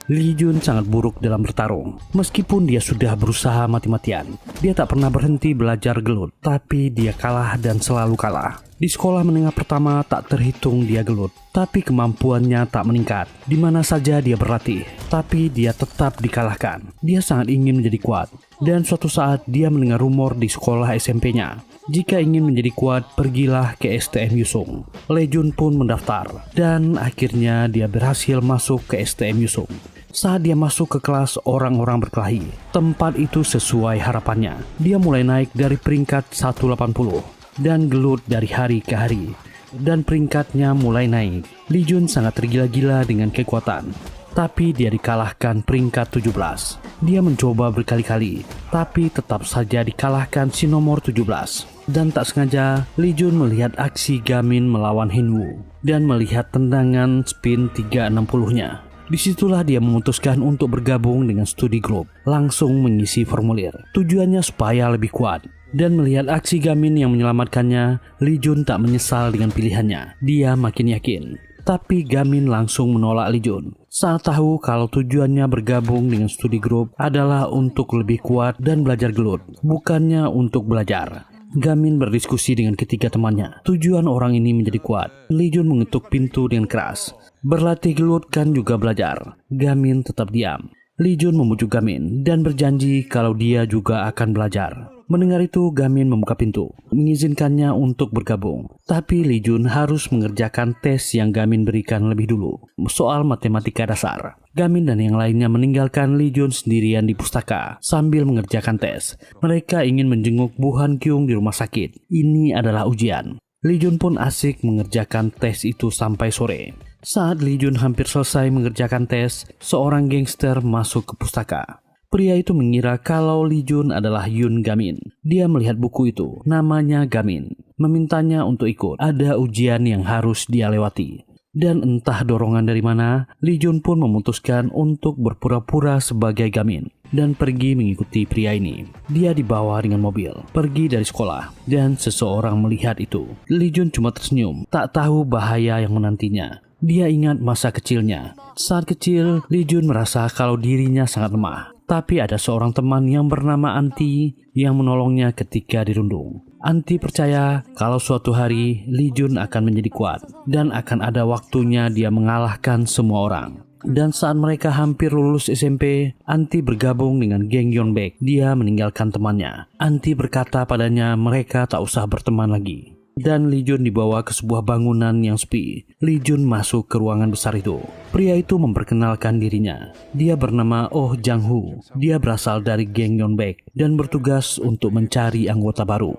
Lee Jun sangat buruk dalam bertarung. Meskipun dia sudah berusaha mati-matian, dia tak pernah berhenti belajar gelut. Tapi dia kalah dan selalu kalah. Di sekolah menengah pertama tak terhitung dia gelut. Tapi kemampuannya tak meningkat. Di mana saja dia berlatih. Tapi dia tetap dikalahkan. Dia sangat ingin menjadi kuat. Dan suatu saat dia mendengar rumor di sekolah SMP-nya. Jika ingin menjadi kuat, pergilah ke STM Yusung. Lee Jun pun mendaftar. Dan akhirnya dia berhasil masuk ke STM Yusung. Saat dia masuk ke kelas orang-orang berkelahi, tempat itu sesuai harapannya. Dia mulai naik dari peringkat 180 dan gelut dari hari ke hari. Dan peringkatnya mulai naik. Lee Jun sangat tergila-gila dengan kekuatan. Tapi dia dikalahkan peringkat 17. Dia mencoba berkali-kali, tapi tetap saja dikalahkan si nomor 17. Dan tak sengaja, Lee Jun melihat aksi Gamin melawan Hanwoo dan melihat tendangan spin 360-nya. Disitulah dia memutuskan untuk bergabung dengan studi grup, langsung mengisi formulir. Tujuannya supaya lebih kuat. Dan melihat aksi Gamin yang menyelamatkannya, Lee Jun tak menyesal dengan pilihannya. Dia makin yakin. Tapi Gamin langsung menolak Lee Jun. Saat tahu kalau tujuannya bergabung dengan studi grup adalah untuk lebih kuat dan belajar gelut, bukannya untuk belajar. Gamin berdiskusi dengan ketiga temannya. Tujuan orang ini menjadi kuat. Lee Jun mengetuk pintu dengan keras. Berlatih gelut kan juga belajar. Gamin tetap diam. Lee Jun membujuk Gamin dan berjanji kalau dia juga akan belajar. Mendengar itu, Gamin membuka pintu, mengizinkannya untuk bergabung. Tapi Lee Jun harus mengerjakan tes yang Gamin berikan lebih dulu, soal matematika dasar. Gamin dan yang lainnya meninggalkan Lee Jun sendirian di pustaka sambil mengerjakan tes. Mereka ingin menjenguk Bu Han Kyung di rumah sakit. Ini adalah ujian. Lee Jun pun asik mengerjakan tes itu sampai sore. Saat Lee Jun hampir selesai mengerjakan tes, seorang gangster masuk ke pustaka. Pria itu mengira kalau Lee Jun adalah Yoon Gamin. Dia melihat buku itu, namanya Gamin. Memintanya untuk ikut, ada ujian yang harus dia lewati. Dan entah dorongan dari mana, Lee Jun pun memutuskan untuk berpura-pura sebagai Gamin dan pergi mengikuti pria ini. Dia dibawa dengan mobil, pergi dari sekolah, dan seseorang melihat itu. Lee Jun cuma tersenyum, tak tahu bahaya yang menantinya. Dia ingat masa kecilnya. Saat kecil, Lee Jun merasa kalau dirinya sangat lemah. Tapi ada seorang teman yang bernama Anti yang menolongnya ketika dirundung. Anti percaya kalau suatu hari Lee Jun akan menjadi kuat dan akan ada waktunya dia mengalahkan semua orang. Dan saat mereka hampir lulus SMP, Anti bergabung dengan geng Yeonbaek. Dia meninggalkan temannya. Anti berkata padanya mereka tak usah berteman lagi. Dan Lee Jun dibawa ke sebuah bangunan yang sepi. Lee Jun masuk ke ruangan besar itu. Pria itu memperkenalkan dirinya. Dia bernama Oh Jang Hoo. Dia berasal dari geng Yeonbaek dan bertugas untuk mencari anggota baru.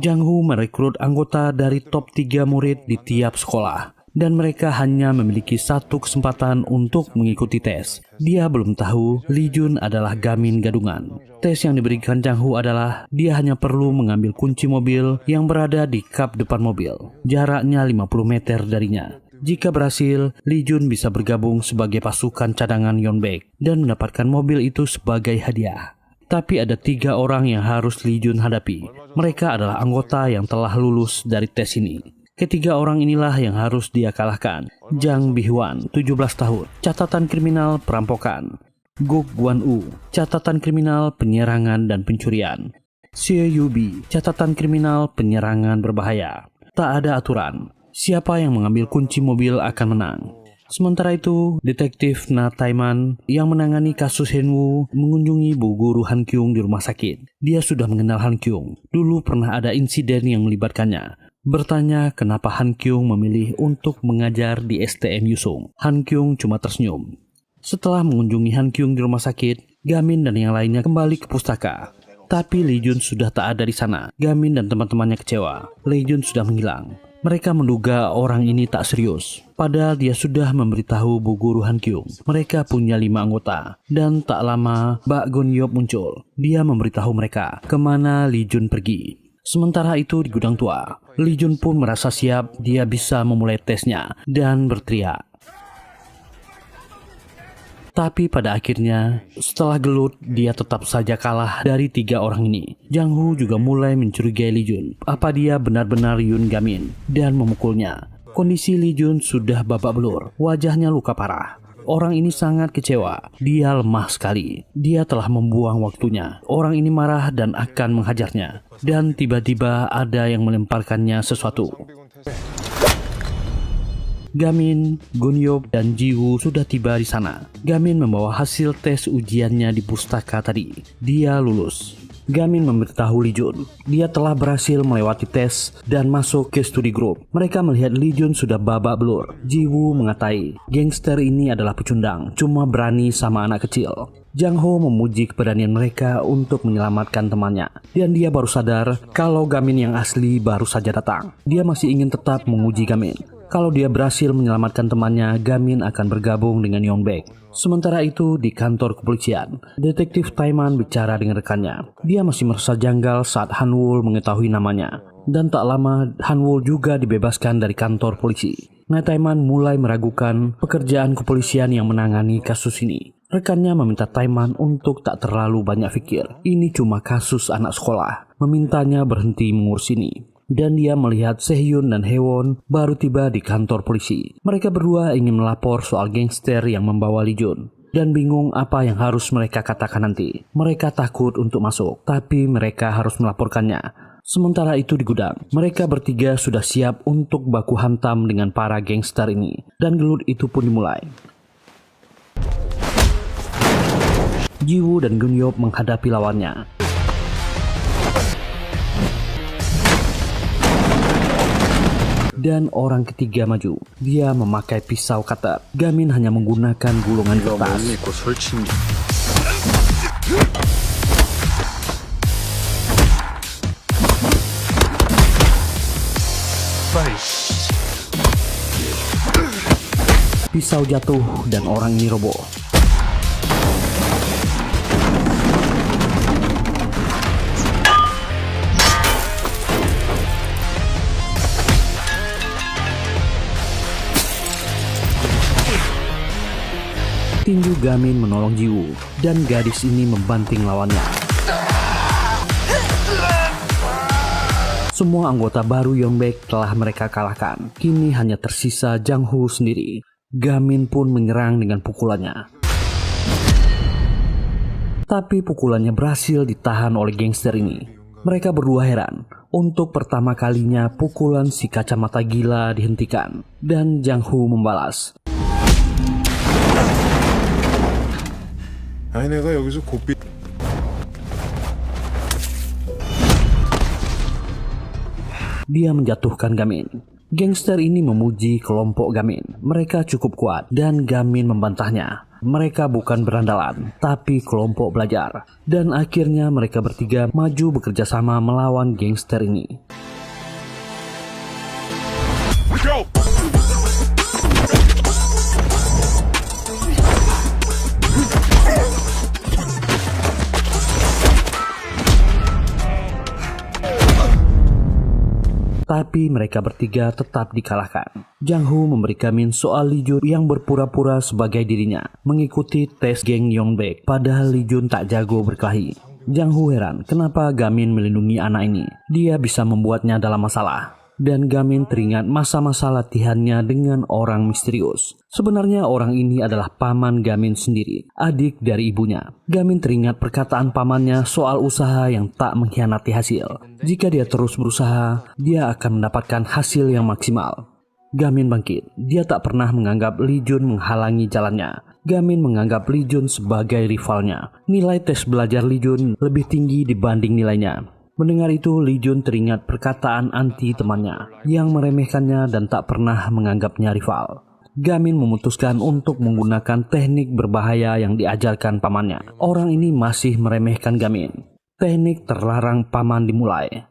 Jang Hoo merekrut anggota dari top 3 murid di tiap sekolah. Dan mereka hanya memiliki satu kesempatan untuk mengikuti tes. Dia belum tahu Lee Jun adalah gamin gadungan. Tes yang diberikan Jang Hoo adalah dia hanya perlu mengambil kunci mobil yang berada di kap depan mobil. Jaraknya 50 meter darinya. Jika berhasil, Lee Jun bisa bergabung sebagai pasukan cadangan Yeonbaek dan mendapatkan mobil itu sebagai hadiah. Tapi ada 3 orang yang harus Lee Jun hadapi. Mereka adalah anggota yang telah lulus dari tes ini. Ketiga orang inilah yang harus dia kalahkan. Jang Bi-hwan, 17 tahun, catatan kriminal perampokan. Guk Gwan-u, catatan kriminal penyerangan dan pencurian. Seo Yu-bi, catatan kriminal penyerangan berbahaya. Tak ada aturan. Siapa yang mengambil kunci mobil akan menang. Sementara itu, detektif Na Tae-man yang menangani kasus Henwoo mengunjungi bu guru Han Kyung di rumah sakit. Dia sudah mengenal Han Kyung. Dulu pernah ada insiden yang melibatkannya. Bertanya kenapa Han Kyung memilih untuk mengajar di STM Yusung. Han Kyung cuma tersenyum. Setelah mengunjungi Han Kyung di rumah sakit, Gamin dan yang lainnya kembali ke pustaka. Tapi Lee Jun sudah tak ada di sana. Gamin dan teman-temannya kecewa. Lee Jun sudah menghilang. Mereka menduga orang ini tak serius. Padahal dia sudah memberitahu bu guru Han Kyung. Mereka punya 5 anggota. Dan tak lama, Bak Gun Yop muncul. Dia memberitahu mereka kemana Lee Jun pergi. Sementara itu di gudang tua, Lee Jun pun merasa siap dia bisa memulai tesnya dan berteriak. Tapi pada akhirnya, setelah gelut, dia tetap saja kalah dari 3 orang ini. Jang Hoo juga mulai mencurigai Lee Jun. Apa dia benar-benar Yoon Gamin dan memukulnya. Kondisi Lee Jun sudah babak belur, wajahnya luka parah. Orang ini sangat kecewa. Dia lemah sekali. Dia telah membuang waktunya. Orang ini marah dan akan menghajarnya. Dan tiba-tiba ada yang melemparkannya sesuatu. Gamin, Gunyop, dan Jiwoo sudah tiba di sana. Gamin membawa hasil tes ujiannya di pustaka tadi. Dia lulus. Gamin memberitahu Lee Jun, dia telah berhasil melewati tes dan masuk ke studi grup. Mereka melihat Lee Jun sudah babak belur. Jiwoo mengatai, gangster ini adalah pecundang, cuma berani sama anak kecil. Jang Ho memuji keberanian mereka untuk menyelamatkan temannya. Dan dia baru sadar kalau Gamin yang asli baru saja datang. Dia masih ingin tetap menguji Gamin. Kalau dia berhasil menyelamatkan temannya, Gamin akan bergabung dengan Yeonbaek. Sementara itu di kantor kepolisian, detektif Tae-man bicara dengan rekannya. Dia masih merasa janggal saat Han-woo mengetahui namanya. Dan tak lama Han-woo juga dibebaskan dari kantor polisi. Na Tae-man mulai meragukan pekerjaan kepolisian yang menangani kasus ini. Rekannya meminta Tae-man untuk tak terlalu banyak pikir. Ini cuma kasus anak sekolah. Memintanya berhenti mengurus ini. Dan dia melihat Sehyun dan Hewon baru tiba di kantor polisi. Mereka berdua ingin melapor soal gangster yang membawa Lee Jun. Dan bingung apa yang harus mereka katakan nanti. Mereka takut untuk masuk, tapi mereka harus melaporkannya. Sementara itu di gudang, mereka bertiga sudah siap untuk baku hantam dengan para gangster ini. Dan gelut itu pun dimulai. Jiwoo dan Gunyop menghadapi lawannya. Dan orang ketiga maju. Dia memakai pisau cutter. Gamin hanya menggunakan gulungan kertas. Pisau jatuh dan orang ini roboh. Tinju Gamin menolong Jiwoo dan gadis ini membanting lawannya. Semua anggota baru Yonbek telah mereka kalahkan. Kini hanya tersisa Jang Hoo sendiri. Gamin pun menyerang dengan pukulannya. Tapi pukulannya berhasil ditahan oleh gangster ini. Mereka berdua heran. Untuk pertama kalinya pukulan si kacamata gila dihentikan. Dan Jang Hoo membalas. 아니 내가 여기서 고삐 Dia menjatuhkan Gamin. Gangster ini memuji kelompok Gamin. Mereka cukup kuat dan Gamin membantahnya. Mereka bukan berandalan, tapi kelompok belajar. Dan akhirnya mereka bertiga maju bekerja sama melawan gangster ini. Go! Tapi mereka bertiga tetap dikalahkan. Jang Hoo memberi Gamin soal Lee Jun yang berpura-pura sebagai dirinya, mengikuti tes geng Yonbek, padahal Lee Jun tak jago berkelahi. Jang Hoo heran kenapa Gamin melindungi anak ini. Dia bisa membuatnya dalam masalah. Dan Gamin teringat masa-masa latihannya dengan orang misterius. Sebenarnya orang ini adalah paman Gamin sendiri, adik dari ibunya. Gamin teringat perkataan pamannya soal usaha yang tak mengkhianati hasil. Jika dia terus berusaha, dia akan mendapatkan hasil yang maksimal. Gamin bangkit. Dia tak pernah menganggap Lee Jun menghalangi jalannya. Gamin menganggap Lee Jun sebagai rivalnya. Nilai tes belajar Lee Jun lebih tinggi dibanding nilainya. Mendengar itu, Lee Jun teringat perkataan anti temannya yang meremehkannya dan tak pernah menganggapnya rival. Gamin memutuskan untuk menggunakan teknik berbahaya yang diajarkan pamannya. Orang ini masih meremehkan Gamin. Teknik terlarang paman dimulai.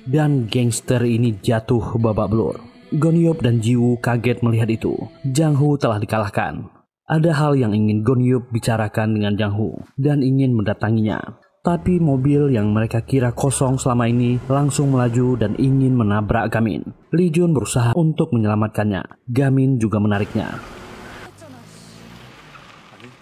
Dan gangster ini jatuh babak belur. Gonyup dan Jiwoo kaget melihat itu. Jang Hoo telah dikalahkan. Ada hal yang ingin Gonyup bicarakan dengan Jang Hoo dan ingin mendatanginya. Tapi mobil yang mereka kira kosong selama ini langsung melaju dan ingin menabrak Gamin. Lee Jun berusaha untuk menyelamatkannya. Gamin juga menariknya.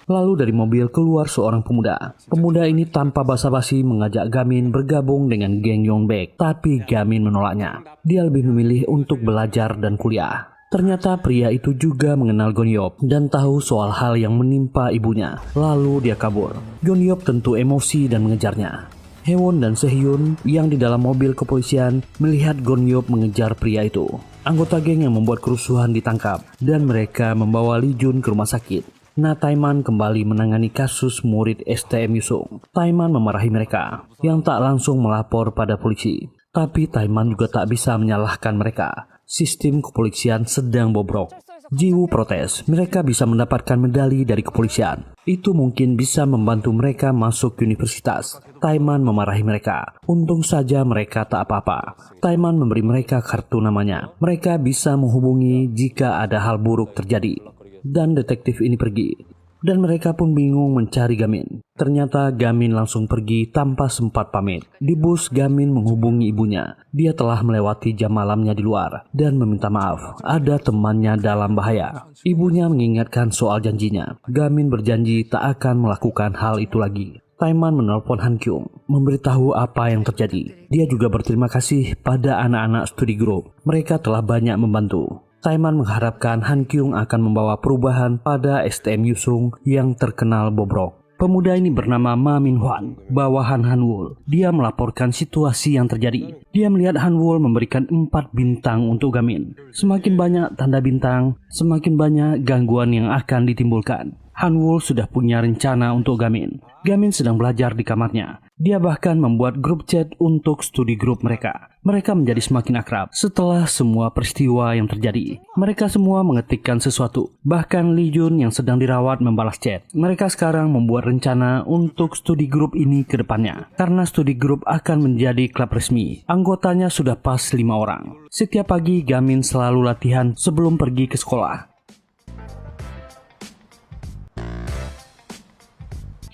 Lalu dari mobil keluar seorang pemuda. Pemuda ini tanpa basa-basi mengajak Gamin bergabung dengan geng Yonbek. Tapi Gamin menolaknya. Dia lebih memilih untuk belajar dan kuliah. Ternyata pria itu juga mengenal Gonyup dan tahu soal hal yang menimpa ibunya. Lalu dia kabur. Gonyup tentu emosi dan mengejarnya. Hewon dan Sehyun yang di dalam mobil kepolisian melihat Gonyup mengejar pria itu. Anggota geng yang membuat kerusuhan ditangkap dan mereka membawa Lee Jun ke rumah sakit. Taiman kembali menangani kasus murid STM Yusung. Taiman memarahi mereka yang tak langsung melapor pada polisi. Tapi Taiman juga tak bisa menyalahkan mereka. Sistem kepolisian sedang bobrok. Jiwoo protes, mereka bisa mendapatkan medali dari kepolisian. Itu mungkin bisa membantu mereka masuk universitas. Taiman memarahi mereka. Untung saja mereka tak apa-apa. Taiman memberi mereka kartu namanya. Mereka bisa menghubungi jika ada hal buruk terjadi. Dan detektif ini pergi. Dan mereka pun bingung mencari Gamin. Ternyata Gamin langsung pergi tanpa sempat pamit. Di bus, Gamin menghubungi ibunya. Dia telah melewati jam malamnya di luar dan meminta maaf. Ada temannya dalam bahaya. Ibunya mengingatkan soal janjinya. Gamin berjanji tak akan melakukan hal itu lagi. Taiman menelpon Han Kyung, memberitahu apa yang terjadi. Dia juga berterima kasih pada anak-anak studi grup. Mereka telah banyak membantu. Taiman mengharapkan Han Kyung akan membawa perubahan pada STM Yusung yang terkenal bobrok. Pemuda ini bernama Ma Min Hwan, bawahan Han Wol. Dia melaporkan situasi yang terjadi. Dia melihat Han Wol memberikan 4 bintang untuk Gamin. Semakin banyak tanda bintang, semakin banyak gangguan yang akan ditimbulkan. Han Wol sudah punya rencana untuk Gamin. Gamin sedang belajar di kamarnya. Dia bahkan membuat grup chat untuk studi grup mereka. Mereka menjadi semakin akrab setelah semua peristiwa yang terjadi. Mereka semua mengetikkan sesuatu. Bahkan Lee Jun yang sedang dirawat membalas chat. Mereka sekarang membuat rencana untuk studi grup ini ke depannya. Karena studi grup akan menjadi klub resmi. Anggotanya sudah pas 5 orang. Setiap pagi Gamin selalu latihan sebelum pergi ke sekolah.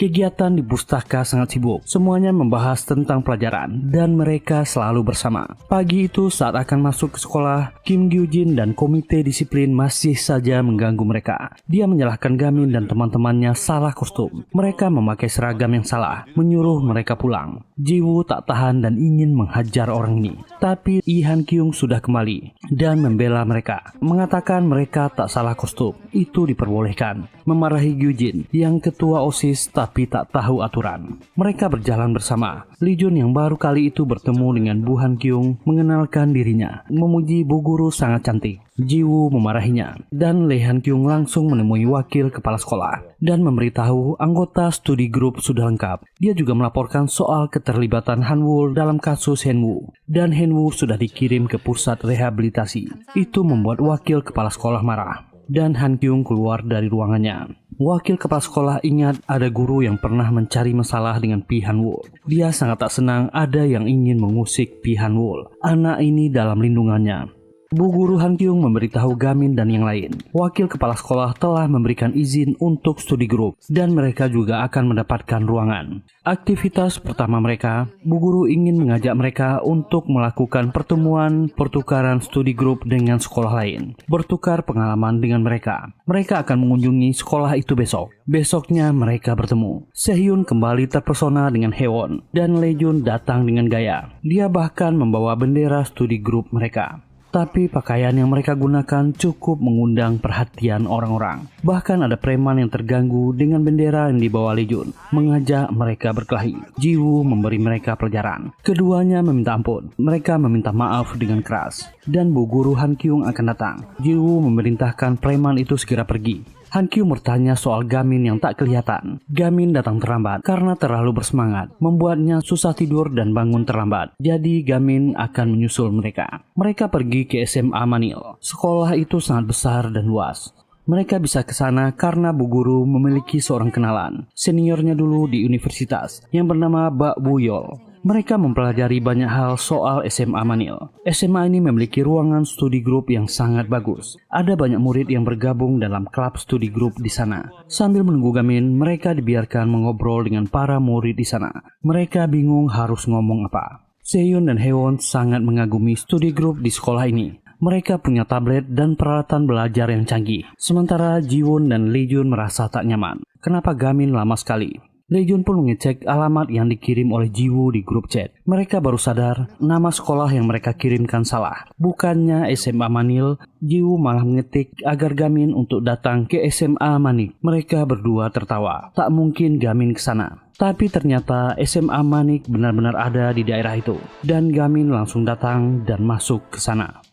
Kegiatan di pustaka sangat sibuk. Semuanya membahas tentang pelajaran dan mereka selalu bersama. Pagi itu saat akan masuk ke sekolah, Kim Gyu-jin dan komite disiplin masih saja mengganggu mereka. Dia menyalahkan Gamin dan teman-temannya salah kostum. Mereka memakai seragam yang salah, menyuruh mereka pulang. Ji-woo tak tahan dan ingin menghajar orang ini. Tapi Lee Han-kyung sudah kembali dan membela mereka, mengatakan mereka tak salah kostum. Itu diperbolehkan. Memarahi Gyu-jin yang ketua OSIS tapi tak tahu aturan. Mereka berjalan bersama. Lee Jun yang baru kali itu bertemu dengan Bu Han-kyung mengenalkan dirinya, memuji Bu Guru sangat cantik. Ji-woo memarahinya dan Lee Han-kyung langsung menemui wakil kepala sekolah dan memberitahu anggota studi grup sudah lengkap. Dia juga melaporkan soal keterlibatan Han-woo dalam kasus Hen-woo dan Hen-woo sudah dikirim ke pusat rehabilitasi. Itu membuat wakil kepala sekolah marah dan Han-kyung keluar dari ruangannya. Wakil kepala sekolah ingat ada guru yang pernah mencari masalah dengan Pi Han-woo. Dia sangat tak senang ada yang ingin mengusik Pi Han-woo, anak ini dalam lindungannya. Bu Guru Han-kyung memberitahu Gamin dan yang lain. Wakil kepala sekolah telah memberikan izin untuk studi grup dan mereka juga akan mendapatkan ruangan. Aktivitas pertama mereka, Bu Guru ingin mengajak mereka untuk melakukan pertemuan pertukaran studi grup dengan sekolah lain. Bertukar pengalaman dengan mereka. Mereka akan mengunjungi sekolah itu besok. Besoknya mereka bertemu. Sehyun kembali terpesona dengan Hewon dan Lee Jun datang dengan gaya. Dia bahkan membawa bendera studi grup mereka. Tapi pakaian yang mereka gunakan cukup mengundang perhatian orang-orang. Bahkan ada preman yang terganggu dengan bendera yang dibawa Lee Jun, mengajak mereka berkelahi. Ji-woo memberi mereka pelajaran. Keduanya meminta ampun. Mereka meminta maaf dengan keras. Dan Bu Guru Han-kyung akan datang. Ji-woo memerintahkan preman itu segera pergi. Han-kyung bertanya soal Gamin yang tak kelihatan. Gamin datang terlambat karena terlalu bersemangat, membuatnya susah tidur dan bangun terlambat. Jadi Gamin akan menyusul mereka. Mereka pergi ke SMA Manil. Sekolah itu sangat besar dan luas. Mereka bisa ke sana karena Bu Guru memiliki seorang kenalan, seniornya dulu di universitas, yang bernama Bak Buyol. Mereka mempelajari banyak hal soal SMA Manil. SMA ini memiliki ruangan studi grup yang sangat bagus. Ada banyak murid yang bergabung dalam klub studi grup di sana. Sambil menunggu Gamin, mereka dibiarkan mengobrol dengan para murid di sana. Mereka bingung harus ngomong apa. Sehyun dan Hewon sangat mengagumi studi grup di sekolah ini. Mereka punya tablet dan peralatan belajar yang canggih. Sementara Ji-won dan Lee Jun merasa tak nyaman. Kenapa Gamin lama sekali? Lee Jun pun mengecek alamat yang dikirim oleh Ji-woo di grup chat. Mereka baru sadar nama sekolah yang mereka kirimkan salah. Bukannya SMA Manil, Ji-woo malah mengetik agar Gamin untuk datang ke SMA Manik. Mereka berdua tertawa. Tak mungkin Gamin ke sana. Tapi ternyata SMA Manik benar-benar ada di daerah itu. Dan Gamin langsung datang dan masuk ke sana.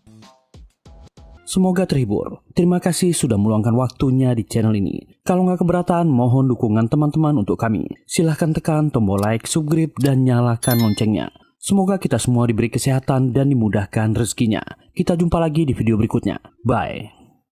Semoga terhibur. Terima kasih sudah meluangkan waktunya di channel ini. Kalau nggak keberatan, mohon dukungan teman-teman untuk kami. Silahkan tekan tombol like, subscribe, dan nyalakan loncengnya. Semoga kita semua diberi kesehatan dan dimudahkan rezekinya. Kita jumpa lagi di video berikutnya. Bye.